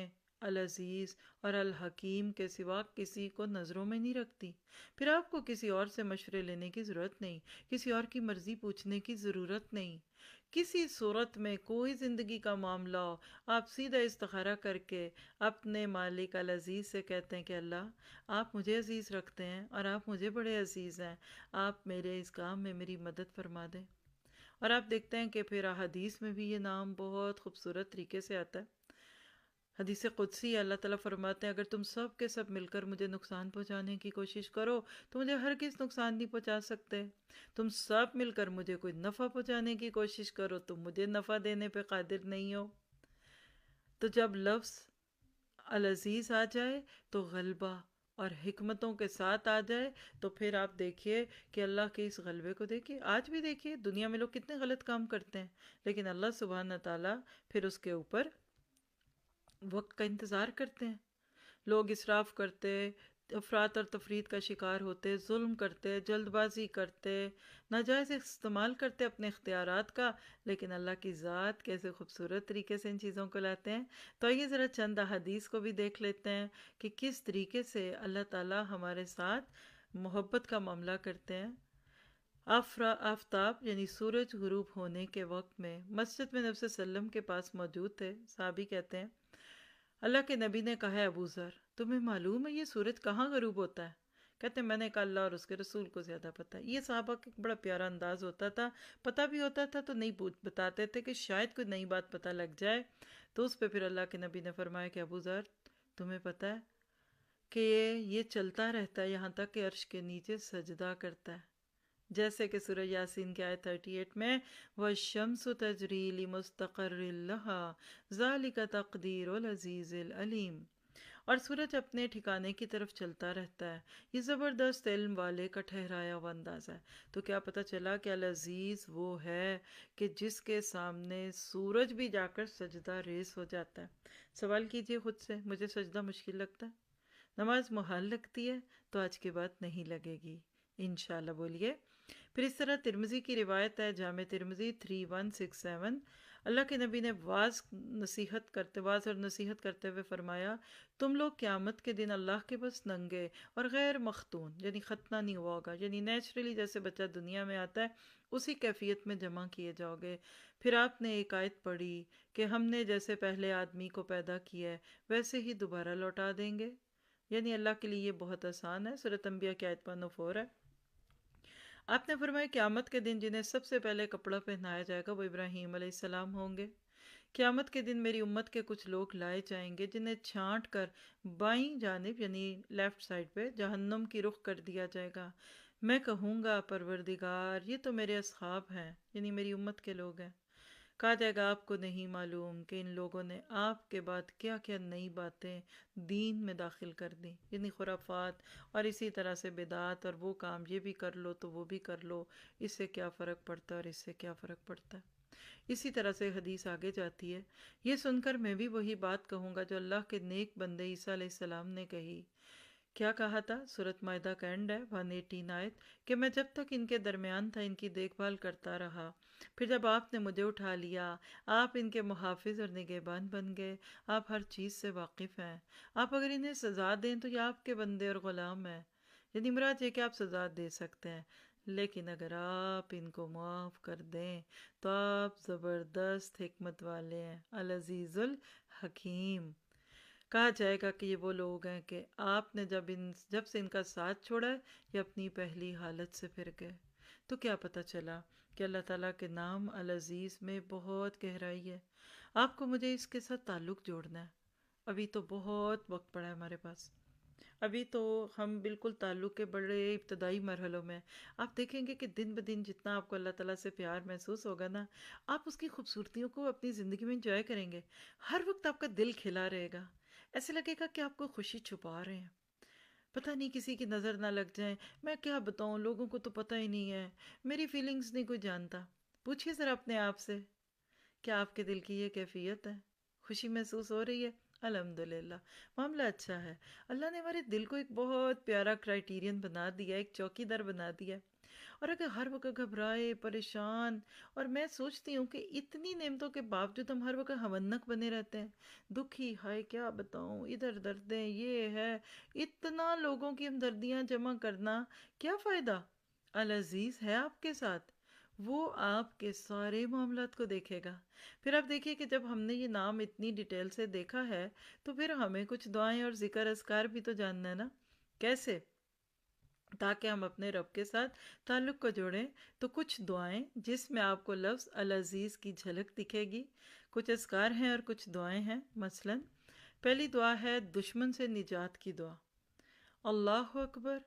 العزیز اور الحکیم کے سوا کسی کو نظروں میں نہیں رکھتی۔ پھر آپ کو کسی اور سے مشورے لینے کی ضرورت نہیں، کسی اور کی مرضی پوچھنے کی ضرورت نہیں۔ کسی صورت میں کوئی زندگی کا معاملہ ہو، آپ سیدھا استخارہ کر کے اپنے مالک العزیز سے کہتے ہیں کہ اللہ آپ مجھے عزیز رکھتے ہیں اور آپ مجھے بڑے عزیز ہیں، آپ میرے اس کام میں میری مدد فرما دیں۔ اور آپ دیکھتے ہیں کہ پھر احادیث میں بھی یہ نام بہت خوبصورت طریقے سے آتا ہے۔ حدیث قدسی اللہ تعالیٰ فرماتے ہیں اگر تم سب کے سب مل کر مجھے نقصان پہنچانے کی کوشش کرو تو مجھے ہرگز نقصان نہیں پہنچا سکتے، تم سب مل کر مجھے کوئی نفع پہنچانے کی کوشش کرو تو مجھے نفع دینے پہ قادر نہیں ہو۔ تو جب لفظ العزیز آ جائے تو غلبہ اور حکمتوں کے ساتھ آ جائے تو پھر آپ دیکھیے کہ اللہ کے اس غلبے کو دیکھیے۔ آج بھی دیکھیے دنیا میں لوگ کتنے غلط کام کرتے ہیں، لیکن اللہ سبحانہ تعالیٰ پھر اس کے اوپر وقت کا انتظار کرتے ہیں۔ لوگ اسراف کرتے، افراط اور تفرید کا شکار ہوتے، ظلم کرتے، جلد بازی کرتے، ناجائز استعمال کرتے اپنے اختیارات کا، لیکن اللہ کی ذات کیسے خوبصورت طریقے سے ان چیزوں کو لاتے ہیں۔ تو آئیے ذرا چند احادیث کو بھی دیکھ لیتے ہیں کہ کس طریقے سے اللہ تعالیٰ ہمارے ساتھ محبت کا معاملہ کرتے ہیں۔ آفتاب یعنی سورج غروب ہونے کے وقت میں مسجد میں نبی صلی اللہ علیہ وسلم کے پاس موجود تھے، صحابی کہتے ہیں اللہ کے نبی نے کہا ہے ابو ذر تمہیں معلوم ہے یہ سورج کہاں غروب ہوتا ہے؟ کہتے ہیں میں نے کہا اللہ اور اس کے رسول کو زیادہ پتہ ہے۔ یہ صحابہ کا ایک بڑا پیارا انداز ہوتا تھا، پتہ بھی ہوتا تھا تو نہیں بتاتے تھے کہ شاید کوئی نئی بات پتہ لگ جائے۔ تو اس پہ پھر اللہ کے نبی نے فرمایا کہ ابو ذر تمہیں پتہ ہے کہ یہ چلتا رہتا ہے یہاں تک کہ عرش کے نیچے سجدہ کرتا ہے، جیسے کہ سورہ یاسین کی آیت 38 میں وَالشَّمْسُ تَجْرِي لِمُسْتَقَرٍّ لَهَا ذَلِكَ تَقْدِيرُ الْعَزِيزِ الْعَلِيمِ، اور سورج اپنے ٹھکانے کی طرف چلتا رہتا ہے، یہ زبردست علم والے کا ٹھہرایا ہوا انداز ہے۔ تو کیا پتہ چلا کہ العزیز وہ ہے کہ جس کے سامنے سورج بھی جا کر سجدہ ریز ہو جاتا ہے۔ سوال کیجئے خود سے، مجھے سجدہ مشکل لگتا ہے؟ نماز محال لگتی ہے؟ تو آج کے بعد نہیں لگے گی انشاءاللہ، بولیے۔ پھر اس طرح ترمذی کی روایت ہے، جامع ترمذی 3167، اللہ کے نبی نے واضح اور نصیحت کرتے ہوئے فرمایا، تم لوگ قیامت کے دن اللہ کے بس ننگے اور غیر مختون، یعنی ختنہ نہیں ہوا ہوگا، یعنی نیچرلی جیسے بچہ دنیا میں آتا ہے اسی کیفیت میں جمع کیے جاؤ گے۔ پھر آپ نے ایک آیت پڑھی کہ ہم نے جیسے پہلے آدمی کو پیدا کیا ہے ویسے ہی دوبارہ لوٹا دیں گے، یعنی اللہ کے لیے یہ بہت آسان ہے۔ سورۃ انبیاء کی آیت 104 ہے۔ آپ نے فرمایا قیامت کے دن جنہیں سب سے پہلے کپڑا پہنایا جائے گا وہ ابراہیم علیہ السلام ہوں گے۔ قیامت کے دن میری امت کے کچھ لوگ لائے جائیں گے جنہیں چھانٹ کر بائیں جانب یعنی لیفٹ سائڈ پہ جہنم کی رخ کر دیا جائے گا۔ میں کہوں گا پروردگار یہ تو میرے اصحاب ہیں، یعنی میری امت کے لوگ ہیں۔ کہا جائے گا آپ کو نہیں معلوم کہ ان لوگوں نے آپ کے بعد کیا کیا نئی باتیں دین میں داخل کر دیں، یعنی خرافات اور اسی طرح سے بدعات، اور وہ کام یہ بھی کر لو تو وہ بھی کر لو، اس سے کیا فرق پڑتا ہے اور اس سے کیا فرق پڑتا ہے۔ اسی طرح سے حدیث آگے جاتی ہے، یہ سن کر میں بھی وہی بات کہوں گا جو اللہ کے نیک بندے عیسیٰ علیہ السلام نے کہی۔ کیا کہا تھا؟ سورۃ مائدہ کا اینڈ ہے 118 آیت، کہ میں جب تک ان کے درمیان تھا ان کی دیکھ بھال کرتا رہا، پھر جب آپ نے مجھے اٹھا لیا آپ ان کے محافظ اور نگہبان بن گئے، آپ ہر چیز سے واقف ہیں، آپ اگر انہیں سزا دیں تو یہ آپ کے بندے اور غلام ہیں، یعنی مراد یہ کہ آپ سزا دے سکتے ہیں، لیکن اگر آپ ان کو معاف کر دیں تو آپ زبردست حکمت والے ہیں، العزیز الحکیم۔ کہا جائے گا کہ یہ وہ لوگ ہیں کہ آپ نے جب سے ان کا ساتھ چھوڑا ہے یہ اپنی پہلی حالت سے پھر گئے۔ تو کیا پتہ چلا کہ اللہ تعالیٰ کے نام العزیز میں بہت گہرائی ہے۔ آپ کو مجھے اس کے ساتھ تعلق جوڑنا ہے۔ ابھی تو بہت وقت پڑا ہے ہمارے پاس، ابھی تو ہم بالکل تعلق کے بڑے ابتدائی مرحلوں میں۔ آپ دیکھیں گے کہ دن بدن جتنا آپ کو اللہ تعالیٰ سے پیار محسوس ہوگا نا، آپ اس کی خوبصورتیوں کو اپنی زندگی میں انجوائے کریں گے، ہر وقت آپ کا دل کھلا رہے گا، ایسے لگے گا کہ آپ کو خوشی چھپا رہے ہیں، پتہ نہیں کسی کی نظر نہ لگ جائیں۔ میں کیا بتاؤں، لوگوں کو تو پتہ ہی نہیں ہے، میری فیلنگز نہیں کوئی جانتا۔ پوچھئے ذرا اپنے آپ سے، کیا آپ کے دل کی یہ کیفیت ہے؟ خوشی محسوس ہو رہی ہے؟ الحمدللہ، معاملہ اچھا ہے۔ اللہ نے ہمارے دل کو ایک بہت پیارا کرائیٹیرین بنا دیا، ایک چوکیدار بنا دیا، اور اگر ہر وقت گھبرائے پریشان، اور میں سوچتی ہوں کہ اتنی نعمتوں کے باوجود ہم ہر وقت ہونک بنے رہتے ہیں، دکھی، ہائے کیا بتاؤں، ادھر دردیں، یہ ہے، اتنا لوگوں کی ہمدردیاں جمع کرنا، کیا فائدہ؟ العزیز ہے آپ کے ساتھ، وہ آپ کے سارے معاملات کو دیکھے گا۔ پھر آپ دیکھیے کہ جب ہم نے یہ نام اتنی ڈیٹیل سے دیکھا ہے تو پھر ہمیں کچھ دعائیں اور ذکر اذکار بھی تو جاننا ہے نا، کیسے؟ تاکہ ہم اپنے رب کے ساتھ تعلق کو جوڑیں۔ تو کچھ دعائیں جس میں آپ کو لفظ العزیز کی جھلک دکھے گی، کچھ اذکار ہیں اور کچھ دعائیں ہیں۔ مثلا پہلی دعا ہے دشمن سے نجات کی دعا، اللہ اکبر،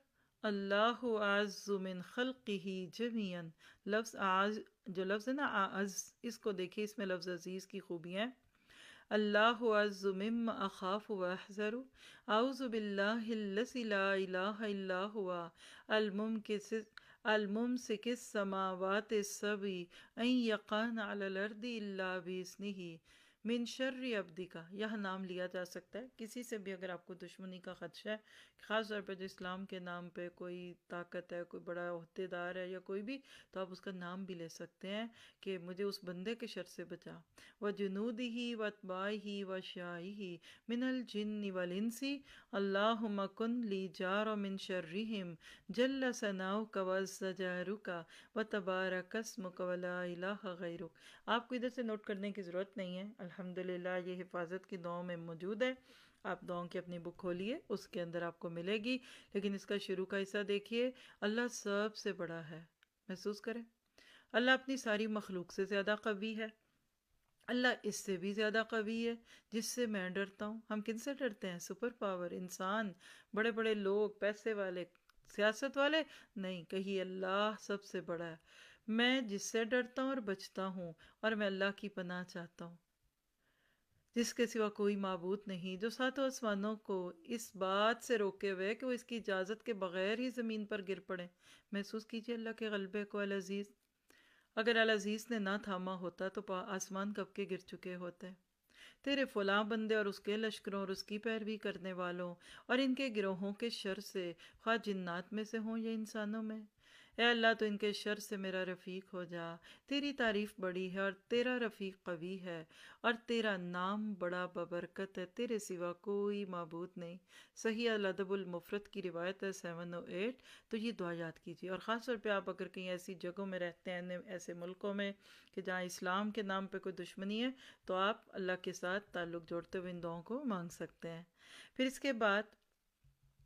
اللہ اعز من خلقہ جمیعا۔ لفظ اعز، جو لفظ ہے نا اعز، اس کو دیکھیں، اس میں لفظ عزیز کی خوبیاں ہیں۔ اللہ اعز مما اخاف واحذر، اعوذ باللہ الذی لا الہ الا هو الممسک السماوات السبع ان یقعن علی الارض الا باذنہ من شر عبدک۔ یہاں نام لیا جا سکتا ہے کسی سے بھی، اگر آپ کو دشمنی کا خدشہ ہے، خاص طور پہ جو اسلام کے نام پہ کوئی طاقت ہے، کوئی بڑا عہدیدار ہے یا کوئی بھی، تو آپ اس کا نام بھی لے سکتے ہیں کہ مجھے اس بندے کے شر سے بچا۔ وَجُنُودِهِ وَأَتْبَاعِهِ وَأَشْيَاعِهِ مِنَ الْجِنِّ وَالْإِنسِ اللَّهُمَّ كُنْ لِي جَارًا مِنْ شَرِّهِمْ جَلَّ ثَنَاؤُكَ وَعَزَّ جَارُكَ وَتَبَارَكَ اسْمُكَ وَلَا إِلَٰهَ غَيْرُكَ۔ آپ کو ادھر سے نوٹ کرنے کی ضرورت نہیں ہے، الحمدللہ یہ حفاظت کی دعاؤں میں موجود ہے۔ آپ دعاؤں کی اپنی بک کھولیے، اس کے اندر آپ کو ملے گی، لیکن اس کا شروع کا حصہ دیکھیے، اللہ سب سے بڑا ہے، محسوس کریں، اللہ اپنی ساری مخلوق سے زیادہ قوی ہے، اللہ اس سے بھی زیادہ قوی ہے جس سے میں ڈرتا ہوں۔ ہم کن سے ڈرتے ہیں؟ سپر پاور، انسان، بڑے بڑے لوگ، پیسے والے، سیاست والے؟ نہیں، کہیں اللہ سب سے بڑا ہے۔ میں جس سے ڈرتا ہوں اور بچتا ہوں، اور میں اللہ کی پناہ چاہتا ہوں، جس کے سوا کوئی معبود نہیں، جو ساتوں آسمانوں کو اس بات سے روکے ہوئے کہ وہ اس کی اجازت کے بغیر ہی زمین پر گر پڑے۔ محسوس کیجئے اللہ کے غلبے کو۔ العزیز، اگر العزیز نے نہ تھاما ہوتا تو آسمان کب کے گر چکے ہوتے۔ تیرے فلاں بندے اور اس کے لشکروں اور اس کی پیروی کرنے والوں اور ان کے گروہوں کے شر سے، خواہ جنات میں سے ہوں یا انسانوں میں، اے اللہ تو ان کے شر سے میرا رفیق ہو جا۔ تیری تعریف بڑی ہے اور تیرا رفیق قوی ہے، اور تیرا نام بڑا ببرکت ہے، تیرے سوا کوئی معبود نہیں۔ صحیح الادب المفرد کی روایت ہے 708۔ تو یہ دعا یاد کیجیے، اور خاص طور پہ آپ اگر کہیں ایسی جگہوں میں رہتے ہیں، ایسے ملکوں میں کہ جہاں اسلام کے نام پہ کوئی دشمنی ہے، تو آپ اللہ کے ساتھ تعلق جوڑتے ہوئے ان دعاؤں کو مانگ سکتے ہیں۔ پھر اس کے بعد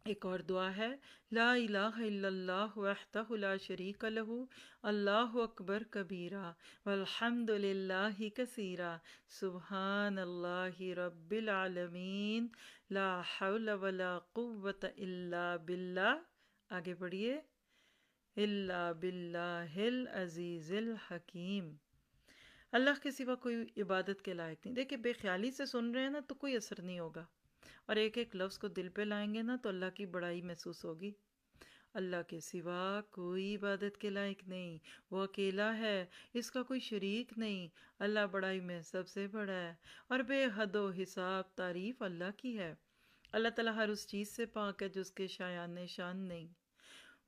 ایک اور دعا ہے، لا الہ الا اللہ وحدہ لا شریک لہ، اللہ اکبر کبیرہ والحمد للہ کثیرہ، سبحان اللہ رب العالمین، لا حول ولا قوة الا باللہ، آگے بڑھیے، الا باللہ العزیز الحکیم۔ اللہ کے سوا کوئی عبادت کے لائق نہیں۔ دیکھیں، بے خیالی سے سن رہے ہیں نا تو کوئی اثر نہیں ہوگا، اور ایک ایک لفظ کو دل پہ لائیں گے نا تو اللہ کی بڑائی محسوس ہوگی۔ اللہ کے سوا کوئی عبادت کے لائق نہیں، وہ اکیلا ہے، اس کا کوئی شریک نہیں، اللہ بڑائی میں سب سے بڑا ہے، اور بے حد و حساب تعریف اللہ کی ہے۔ اللہ تعالیٰ ہر اس چیز سے پاک ہے جو اس کے شایان شان نہیں۔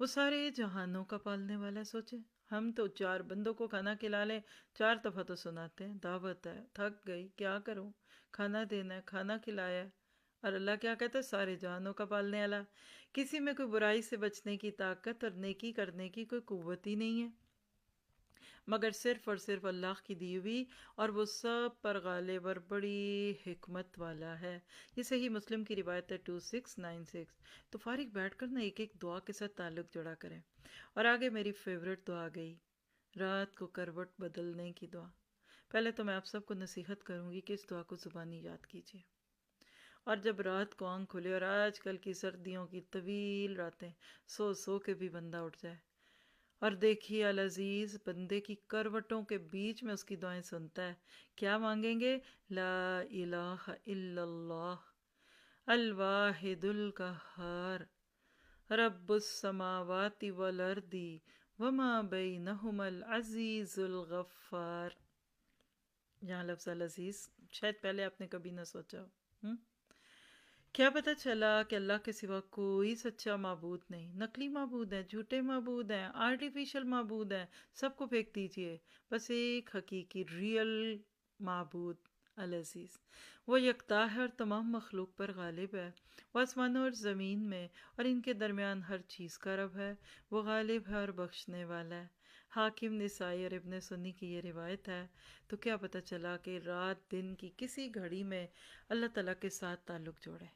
وہ سارے جہانوں کا پالنے والا ہے۔ سوچیں، ہم تو 4 بندوں کو کھانا کھلا لیں، 4 دفعہ تو سناتے ہیں دعوت ہے، تھک گئی کیا کروں، کھانا دینا ہے، کھانا کھلایا ہے، اور اللہ کیا کہتا ہے؟ سارے جہانوں کا پالنے والا۔ کسی میں کوئی برائی سے بچنے کی طاقت اور نیکی کرنے کی کوئی قوت ہی نہیں ہے، مگر صرف اور صرف اللہ کی دی ہوئی، اور وہ سب پر غالب اور بڑی حکمت والا ہے۔ یہ صحیح مسلم کی روایت ہے 2696۔ تو فارغ بیٹھ کر نا ایک ایک دعا کے ساتھ تعلق جوڑا کریں۔ اور آگے میری فیورٹ دعا گئی، رات کو کروٹ بدلنے کی دعا۔ پہلے تو میں آپ سب کو نصیحت کروں گی کہ اس دعا کو زبانی یاد کیجیے، اور جب رات کو آنکھ کھلے، اور آج کل کی سردیوں کی طویل راتیں، سو سو کے بھی بندہ اٹھ جائے، اور دیکھیے العزیز بندے کی کروٹوں کے بیچ میں اس کی دعائیں سنتا ہے۔ کیا مانگیں گے؟ لا الہ الا اللہ الواحد القہار رب السماوات والارض وما بینہما العزیز الغفار۔ یہاں لفظ العزیز شاید پہلے آپ نے کبھی نہ سوچا ہو۔ کیا پتہ چلا کہ اللہ کے سوا کوئی سچا معبود نہیں، نقلی معبود ہیں، جھوٹے معبود ہیں، آرٹیفیشل معبود ہیں، سب کو پھینک دیجئے، بس ایک حقیقی ریئل معبود العزیز۔ وہ یکتا ہے اور تمام مخلوق پر غالب ہے، وہ آسمانوں اور زمین میں اور ان کے درمیان ہر چیز کا رب ہے، وہ غالب ہے اور بخشنے والا ہے۔ حاکم نسائی اور ابن سنی کی یہ روایت ہے۔ تو کیا پتہ چلا کہ رات دن کی کسی گھڑی میں اللہ تعالیٰ کے ساتھ تعلق جوڑے۔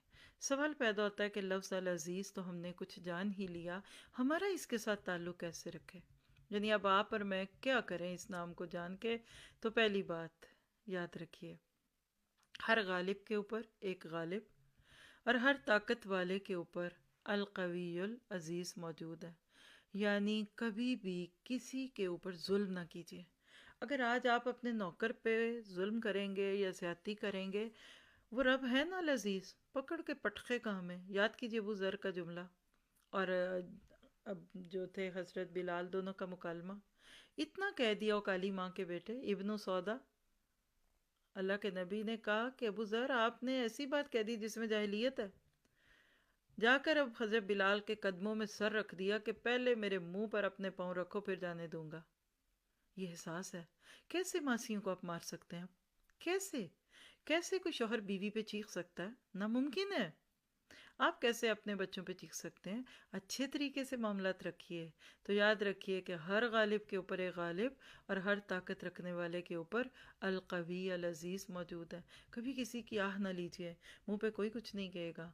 سوال پیدا ہوتا ہے کہ لفظ العزیز تو ہم نے کچھ جان ہی لیا، ہمارا اس کے ساتھ تعلق کیسے رکھے؟ یعنی اب آپ اور میں کیا کریں اس نام کو جان کے؟ تو پہلی بات یاد رکھیے، ہر غالب کے اوپر ایک غالب، اور ہر طاقت والے کے اوپر القوی العزیز موجود ہے۔ یعنی کبھی بھی کسی کے اوپر ظلم نہ کیجیے۔ اگر آج آپ اپنے نوکر پہ ظلم کریں گے یا زیادتی کریں گے، وہ رب ہے نا العزیز، پکڑ کے پٹخے کا ہمیں۔ یاد کیجئے ابو ذر کا جملہ، اور اب جو تھے حضرت بلال، دونوں کا مکالمہ، اتنا کہہ دیا وہ کالی ماں کے بیٹے ابن سودا۔ اللہ کے نبی نے کہا کہ ابو ذر آپ نے ایسی بات کہہ دی جس میں جاہلیت ہے، جا کر اب حضرت بلال کے قدموں میں سر رکھ دیا کہ پہلے میرے منہ پر اپنے پاؤں رکھو پھر جانے دوں گا۔ یہ احساس ہے۔ کیسے ماسیوں کو آپ مار سکتے ہیں؟ کیسے کیسے کوئی شوہر بیوی پہ چیخ سکتا ہے؟ ناممکن ہے۔ آپ کیسے اپنے بچوں پہ چیخ سکتے ہیں؟ اچھے طریقے سے معاملات رکھیے۔ تو یاد رکھیے کہ ہر غالب کے اوپر ایک غالب، اور ہر طاقت رکھنے والے کے اوپر القوی العزیز موجود ہے۔ کبھی کسی کی آہ نہ لیجیے، منہ پہ کوئی کچھ نہیں کہے گا،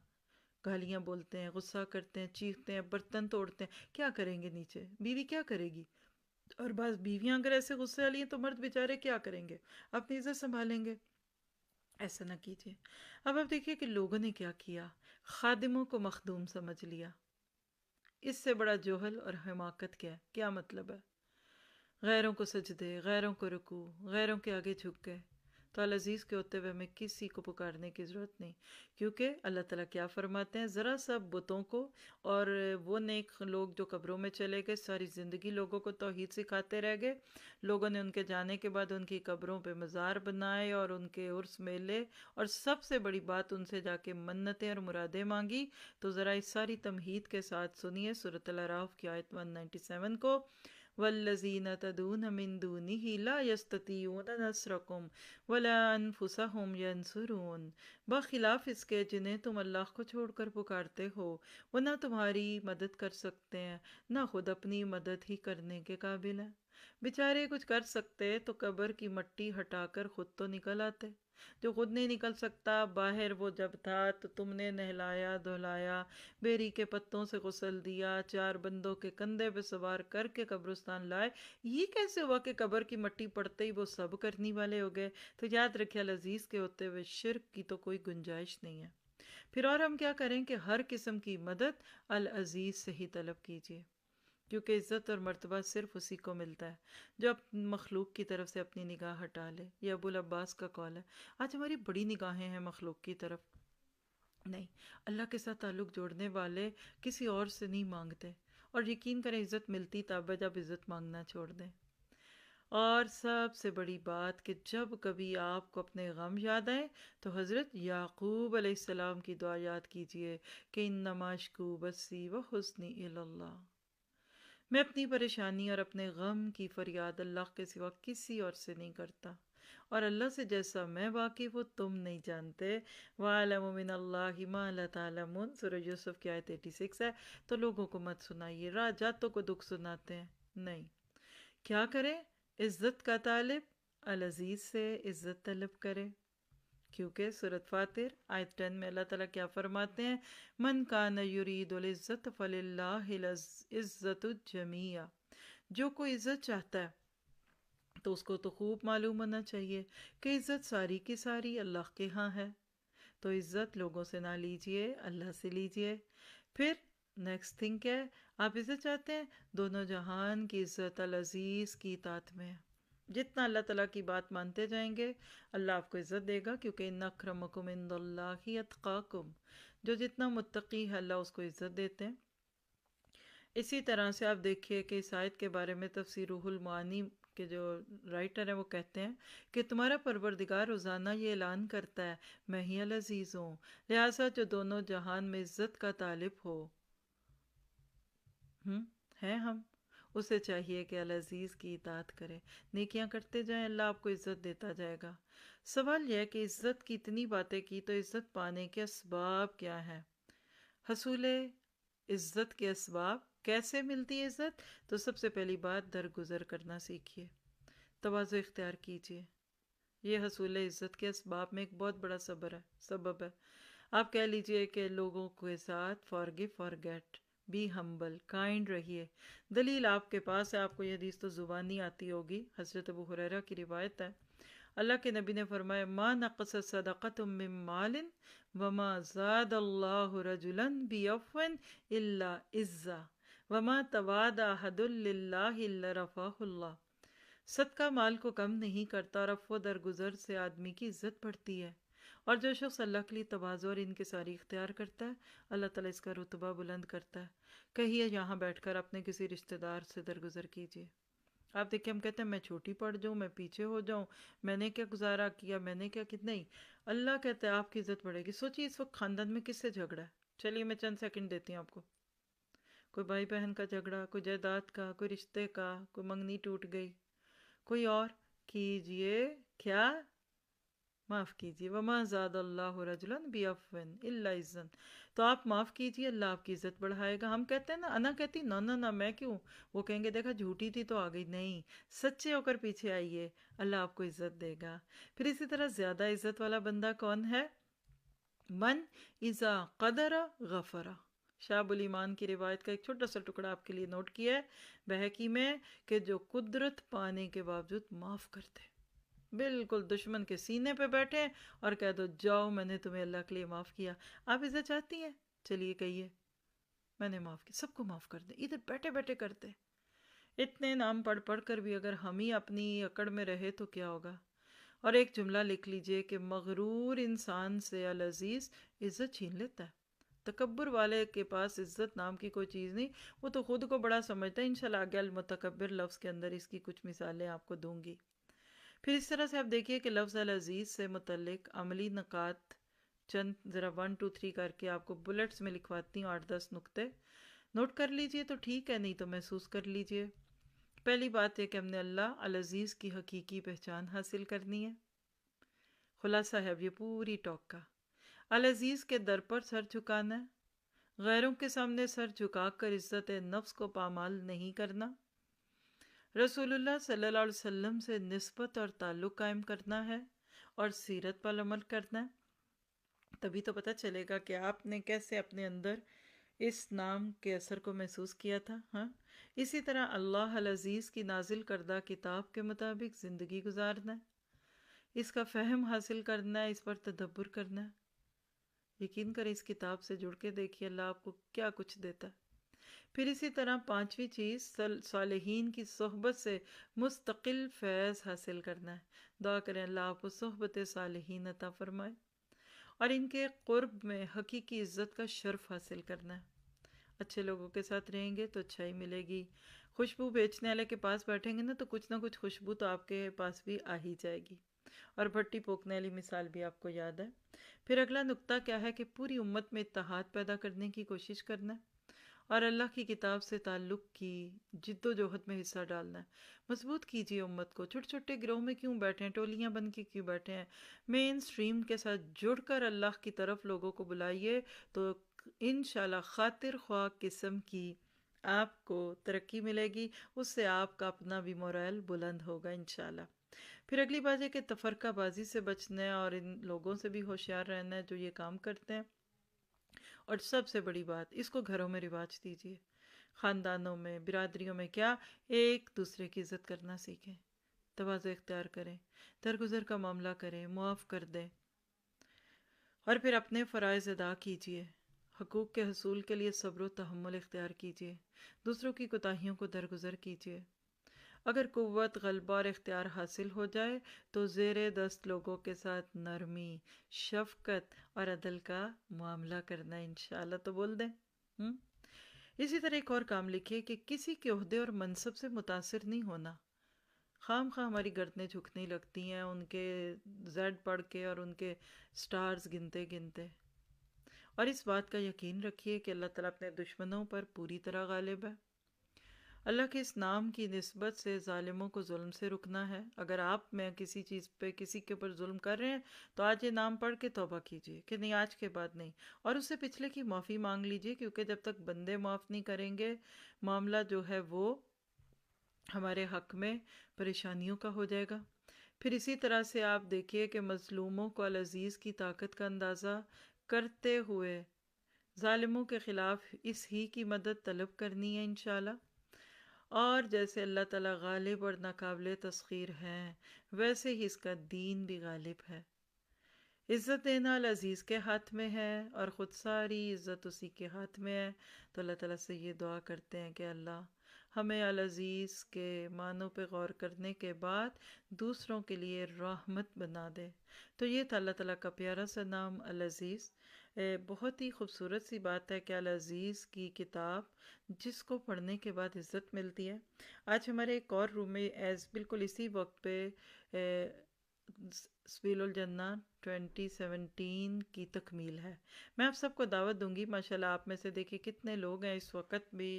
گالیاں بولتے ہیں، غصہ کرتے ہیں، چیختے ہیں، برتن توڑتے ہیں، کیا کریں گے نیچے؟ بیوی کیا کرے گی؟ اور بعض بیویاں اگر ایسے غصے والی ہیں تو مرد بیچارے کیا کریں گے؟ اپنی عزت سنبھالیں گے؟ ایسا نہ کیجیے۔ اب آپ دیکھیے کہ لوگوں نے کیا کیا، خادموں کو مخدوم سمجھ لیا۔ اس سے بڑا جوہل اور حماقت کیا ہے؟ کیا مطلب ہے؟ غیروں کو سجدے، غیروں کو رکوع، غیروں کے آگے جھک گئے۔ تو العزیز کے ہوتے ہوئے ہمیں کسی کو پکارنے کی ضرورت نہیں، کیونکہ اللہ تعالیٰ کیا فرماتے ہیں، ذرا سا بتوں کو اور وہ نیک لوگ جو قبروں میں چلے گئے، ساری زندگی لوگوں کو توحید سکھاتے رہ گئے، لوگوں نے ان کے جانے کے بعد ان کی قبروں پہ مزار بنائے اور ان کے عرس میلے، اور سب سے بڑی بات ان سے جا کے منتیں اور مرادیں مانگی۔ تو ذرا اس ساری تمہید کے ساتھ سنیے سورۃ الاعراف کی آیت 197 کو، وَالَّذِينَ تَدْعُونَ مِن دُونِهِ لَا يَسْتَطِيعُونَ نَصْرَكُمْ وَلَا أَنفُسَهُمْ يَنصُرُونَ، بخلاف اس کے جنہیں تم اللہ کو چھوڑ کر پکارتے ہو، وہ نہ تمہاری مدد کر سکتے ہیں، نہ خود اپنی مدد ہی کرنے کے قابل ہیں۔ بیچارے کچھ کر سکتے تو قبر کی مٹی ہٹا کر خود تو نکل آتے، جو خود نہیں نکل سکتا، باہر وہ جب تھا تو تم نے نہلایا دھلایا، بیری کے پتوں سے غسل دیا، 4 بندوں کے کندھے پہ سوار کر کے قبرستان لائے، یہ کیسے ہوا کہ قبر کی مٹی پڑتے ہی وہ سب کرنے والے ہو گئے؟ تو یاد رکھے العزیز کے ہوتے ہوئے شرک کی تو کوئی گنجائش نہیں ہے۔ پھر اور ہم کیا کریں کہ ہر قسم کی مدد العزیز سے ہی طلب کیجیے، کیونکہ عزت اور مرتبہ صرف اسی کو ملتا ہے جو مخلوق کی طرف سے اپنی نگاہ ہٹا لے۔ یہ ابو العباس کا قول ہے۔ آج ہماری بڑی نگاہیں ہیں مخلوق کی طرف، نہیں، اللہ کے ساتھ تعلق جوڑنے والے کسی اور سے نہیں مانگتے، اور یقین کریں عزت ملتی تب ہے جب عزت مانگنا چھوڑ دیں۔ اور سب سے بڑی بات کہ جب کبھی آپ کو اپنے غم یاد آئے تو حضرت یعقوب علیہ السلام کی دعا یاد کیجئے کہ انما اشکو بثی وحزنی الی اللہ، میں اپنی پریشانی اور اپنے غم کی فریاد اللہ کے سوا کسی اور سے نہیں کرتا، اور اللہ سے جیسا میں واقف ہوں تم نہیں جانتے۔ وَعَلَمُ مِنَ اللَّهِ مَا لَا تَعْلَمُونَ، سورہ یوسف کی آیت 86 ہے۔ تو لوگوں کو مت سنائیے، راجاتوں کو دکھ سناتے ہیں، نہیں۔ کیا کرے؟ عزت کا طالب العزیز سے عزت طلب کرے، کیونکہ سورۃ فاتر آیت 10 میں اللہ تعالیٰ کیا فرماتے ہیں، من کان یرید العزت فللہ العزت جمیعا، جو کوئی عزت چاہتا ہے تو اس کو تو خوب معلوم ہونا چاہیے کہ عزت ساری کی ساری اللہ کے ہاں ہے۔ تو عزت لوگوں سے نہ لیجئے، اللہ سے لیجئے۔ پھر نیکسٹ تھنگ کیا ہے؟ آپ عزت چاہتے ہیں، دونوں جہان کی عزت العزیز کی اطاعت میں ہے۔ جتنا اللہ تعالیٰ کی بات مانتے جائیں گے اللہ آپ کو عزت دے گا، کیونکہ ان اکرمکم عند اللہ اتقاکم، جو جتنا متقی ہے اللہ اس کو عزت دیتے ہیں۔ اسی طرح سے آپ دیکھیے کہ اس آیت کے بارے میں تفسیر روح المعانی کے جو رائٹر ہیں وہ کہتے ہیں کہ تمہارا پروردگار روزانہ یہ اعلان کرتا ہے میں ہی العزیز ہوں، لہٰذا جو دونوں جہان میں عزت کا طالب ہو ہیں ہم، اسے چاہیے کہ العزیز کی اطاعت کرے، نیکیاں کرتے جائیں، اللہ آپ کو عزت دیتا جائے گا۔ سوال یہ ہے کہ عزت کی اتنی باتیں کی تو عزت پانے کے اسباب کیا ہیں؟ حصول عزت کے اسباب، کیسے ملتی ہے عزت؟ تو سب سے پہلی بات درگزر کرنا سیکھیے، تواضع اختیار کیجیے۔ یہ حصول عزت کے اسباب میں ایک بہت بڑا سبب ہے۔ آپ کہہ لیجئے کہ لوگوں کے ساتھ forgive forget، be humble, kind رہیے۔ دلیل آپ کے پاس ہے، آپ کو یہ حدیث تو زبانی آتی ہوگی، حضرت ابو ہریرہ کی روایت ہے، اللہ کے نبی نے فرمایا ما نقص صدقۃ من مال وما زاد اللہ رجلا بعفو الا عزا وما تواضع احد للہ الا رفعہ اللہ، صدقہ مال کو کم نہیں کرتا اور عفو درگزر سے آدمی کی عزت بڑھتی ہے، اور جو شخص اللہ کے لیے تواضع اور انکساری اختیار کرتا ہے اللہ تعالیٰ اس کا رتبہ بلند کرتا ہے۔ کہیے یہاں بیٹھ کر اپنے کسی رشتہ دار سے درگزر کیجیے، آپ دیکھیں ہم کہتے ہیں میں چھوٹی پڑ جاؤں، میں پیچھے ہو جاؤں، میں نے کیا گزارا کیا، میں نے کیا نہیں، اللہ کہتا ہے آپ کی عزت بڑھے گی۔ سوچیے اس وقت خاندان میں کس سے جھگڑا ہے؟ چلیے میں چند سیکنڈ دیتی ہوں آپ کو، کوئی بھائی بہن کا جھگڑا، کوئی جائیداد کا، کوئی رشتے کا، کوئی منگنی ٹوٹ گئی، کوئی اور، کیجئے کیا؟ معاف کیجئے۔ وما زاد اللہ رجلا بعفو الا عزا، تو آپ معاف کیجئے اللہ آپ کی عزت بڑھائے گا۔ ہم کہتے ہیں نا، انا کہتی نہ نہ نہ میں کیوں، وہ کہیں گے دیکھا جھوٹی تھی تو آ گئی، نہیں، سچے ہو کر پیچھے آئیے، اللہ آپ کو عزت دے گا۔ پھر اسی طرح زیادہ عزت والا بندہ کون ہے؟ من اذا قدر غفر، شعب الایمان کی روایت کا ایک چھوٹا سا ٹکڑا آپ کے لیے نوٹ کیا ہے بہقی میں، کہ جو قدرت پانے کے باوجود معاف کرتے، بالکل دشمن کے سینے پہ بیٹھے اور کہہ دو جاؤ میں نے تمہیں اللہ کے لیے معاف کیا۔ آپ عزت چاہتی ہیں؟ چلیے کہیے میں نے معاف کیا، سب کو معاف کر دیں، ادھر بیٹھے بیٹھے کرتے۔ اتنے نام پڑھ پڑھ کر بھی اگر ہم ہی اپنی اکڑ میں رہے تو کیا ہوگا؟ اور ایک جملہ لکھ لیجئے کہ مغرور انسان سے العزیز عزت چھین لیتا ہے۔ تکبر والے کے پاس عزت نام کی کوئی چیز نہیں، وہ تو خود کو بڑا سمجھتا ہے۔ انشاءاللہ آگے المتکبر لفظ کے اندر اس کی کچھ مثالیں آپ کو دوں گی۔ پھر اس طرح سے آپ دیکھیے کہ لفظ العزیز سے متعلق عملی نکات چند ذرا 1 2 3 کر کے آپ کو بلٹس میں لکھواتی ہوں، 8 10 نقطے نوٹ کر لیجئے تو ٹھیک ہے، نہیں تو محسوس کر لیجئے۔ پہلی بات ہے کہ ہم نے اللہ العزیز کی حقیقی پہچان حاصل کرنی ہے۔ خلاصہ ہے اب یہ پوری ٹاک کا، العزیز کے در پر سر جھکانا ہے، غیروں کے سامنے سر جھکا کر عزت نفس کو پامال نہیں کرنا، رسول اللہ صلی اللہ علیہ وسلم سے نسبت اور تعلق قائم کرنا ہے اور سیرت پر عمل کرنا ہے۔ تبھی تو پتہ چلے گا کہ آپ نے کیسے اپنے اندر اس نام کے اثر کو محسوس کیا تھا۔ ہاں، اسی طرح اللہ العزیز کی نازل کردہ کتاب کے مطابق زندگی گزارنا ہے، اس کا فہم حاصل کرنا ہے، اس پر تدبر کرنا ہے۔ یقین کریں اس کتاب سے جڑ کے دیکھیے اللہ آپ کو کیا کچھ دیتا ہے۔ پھر اسی طرح 5ویں چیز صالحین کی صحبت سے مستقل فیض حاصل کرنا ہے۔ دعا کریں اللہ آپ کو صحبت صالحین عطا فرمائے اور ان کے قرب میں حقیقی عزت کا شرف حاصل کرنا ہے۔ اچھے لوگوں کے ساتھ رہیں گے تو اچھائی ملے گی۔ خوشبو بیچنے والے کے پاس بیٹھیں گے نا تو کچھ نہ کچھ خوشبو تو آپ کے پاس بھی آ ہی جائے گی، اور بھٹی پوکنے والی مثال بھی آپ کو یاد ہے۔ پھر اگلا نقطہ کیا ہے کہ پوری امت میں اتحاد پیدا کرنے کی کوشش کرنا ہے اور اللہ کی کتاب سے تعلق کی جد و جہد میں حصہ ڈالنا ہے۔ مضبوط کیجیے امت کو، چھوٹے چھوٹے گروہ میں کیوں بیٹھے ہیں، ٹولیاں بن کے کیوں بیٹھے ہیں، مین سٹریم کے ساتھ جڑ کر اللہ کی طرف لوگوں کو بلائیے تو انشاءاللہ خاطر خواہ قسم کی آپ کو ترقی ملے گی، اس سے آپ کا اپنا بھی مورائل بلند ہوگا انشاءاللہ۔ پھر اگلی بات ہے کہ تفرقہ بازی سے بچنا ہے اور ان لوگوں سے بھی ہوشیار رہنا ہے جو یہ کام کرتے ہیں، اور سب سے بڑی بات اس کو گھروں میں رواج دیجیے، خاندانوں میں، برادریوں میں، کیا ایک دوسرے کی عزت کرنا سیکھیں، تواضع اختیار کریں، درگزر کا معاملہ کریں، معاف کر دیں، اور پھر اپنے فرائض ادا کیجیے، حقوق کے حصول کے لیے صبر و تحمل اختیار کیجیے، دوسروں کی کوتاہیوں کو درگزر کیجیے۔ اگر قوت، غلبہ اور اختیار حاصل ہو جائے تو زیر دست لوگوں کے ساتھ نرمی، شفقت اور عدل کا معاملہ کرنا انشاءاللہ، تو بول دیں۔ اسی طرح ایک اور کام لکھیے کہ کسی کے عہدے اور منصب سے متاثر نہیں ہونا۔ خام خواہ ہماری گردنیں جھکنے لگتی ہیں ان کے زیڈ پڑھ کے اور ان کے سٹارز گنتے گنتے، اور اس بات کا یقین رکھیے کہ اللہ تعالیٰ اپنے دشمنوں پر پوری طرح غالب ہے۔ اللہ کے اس نام کی نسبت سے ظالموں کو ظلم سے رکنا ہے۔ اگر آپ میں کسی چیز پہ کسی کے اوپر ظلم کر رہے ہیں تو آج یہ نام پڑھ کے توبہ کیجیے کہ نہیں، آج کے بعد نہیں، اور اس سے پچھلے کی معافی مانگ لیجیے، کیونکہ جب تک بندے معاف نہیں کریں گے معاملہ جو ہے وہ ہمارے حق میں پریشانیوں کا ہو جائے گا۔ پھر اسی طرح سے آپ دیکھیے کہ مظلوموں کو العزیز کی طاقت کا اندازہ کرتے ہوئے ظالموں کے خلاف اس ہی کی مدد طلب کرنی ہے انشاءاللہ، اور جیسے اللہ تعالیٰ غالب اور ناقابل تسخیر ہیں ویسے ہی اس کا دین بھی غالب ہے۔ عزت دینا العزیز کے ہاتھ میں ہے اور خود ساری عزت اسی کے ہاتھ میں ہے، تو اللہ تعالیٰ سے یہ دعا کرتے ہیں کہ اللہ ہمیں العزیز کے معنوں پہ غور کرنے کے بعد دوسروں کے لیے رحمت بنا دے۔ تو یہ تھا اللہ تعالیٰ کا پیارا سا نام العزیز۔ بہت ہی خوبصورت سی بات ہے کہ العزیز کی کتاب جس کو پڑھنے کے بعد عزت ملتی ہے۔ آج ہمارے ایک اور روم میں بالکل اسی وقت پہ سبیل الجنہ 2017 کی تکمیل ہے۔ میں آپ سب کو دعوت دوں گی، ماشاءاللہ آپ میں سے دیکھیں کتنے لوگ ہیں اس وقت بھی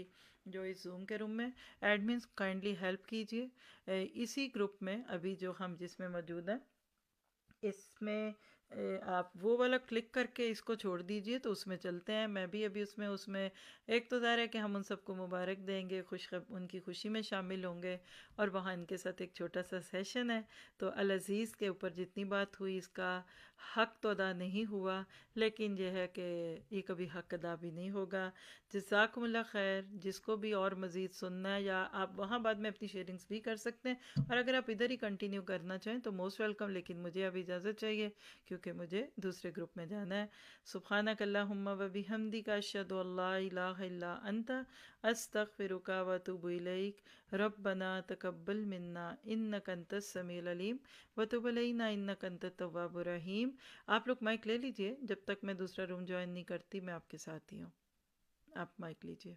جو اس زوم کے روم میں، ایڈمنز کائنڈلی ہیلپ کیجئے۔ اسی گروپ میں ابھی جو ہم جس میں موجود ہیں اس میں آپ وہ والا کلک کر کے اس کو چھوڑ دیجئے تو اس میں چلتے ہیں. میں بھی ابھی اس میں ایک تو ظاہر ہے کہ ہم ان سب کو مبارک دیں گے، ان کی خوشی میں شامل ہوں گے، اور وہاں ان کے ساتھ ایک چھوٹا سا سیشن ہے. تو العزیز کے اوپر جتنی بات ہوئی اس کا حق تو ادا نہیں ہوا، لیکن یہ ہے کہ یہ کبھی حق ادا بھی نہیں ہوگا. جزاکم اللہ خیر. جس کو بھی اور مزید سننا ہے، یا آپ وہاں بعد میں اپنی شیئرنگز بھی کر سکتے ہیں، اور اگر آپ ادھر ہی کنٹینیو کرنا چاہیں تو موسٹ ویلکم، لیکن مجھے اب اجازت چاہیے کیونکہ مجھے دوسرے گروپ میں جانا ہے. سبحانک اللہم و بحمدک، اشہد ان لا الہ الا انت، استغفرک و اتوب الیک. ربنا تقبل منا انک انت السمیع العلیم وتب علینا انک انت التواب الرحیم. آپ لوگ مائک لے لیجئے، جب تک میں دوسرا روم جوائن نہیں کرتی میں آپ کے ساتھ ہی ہوں. آپ مائک لیجئے.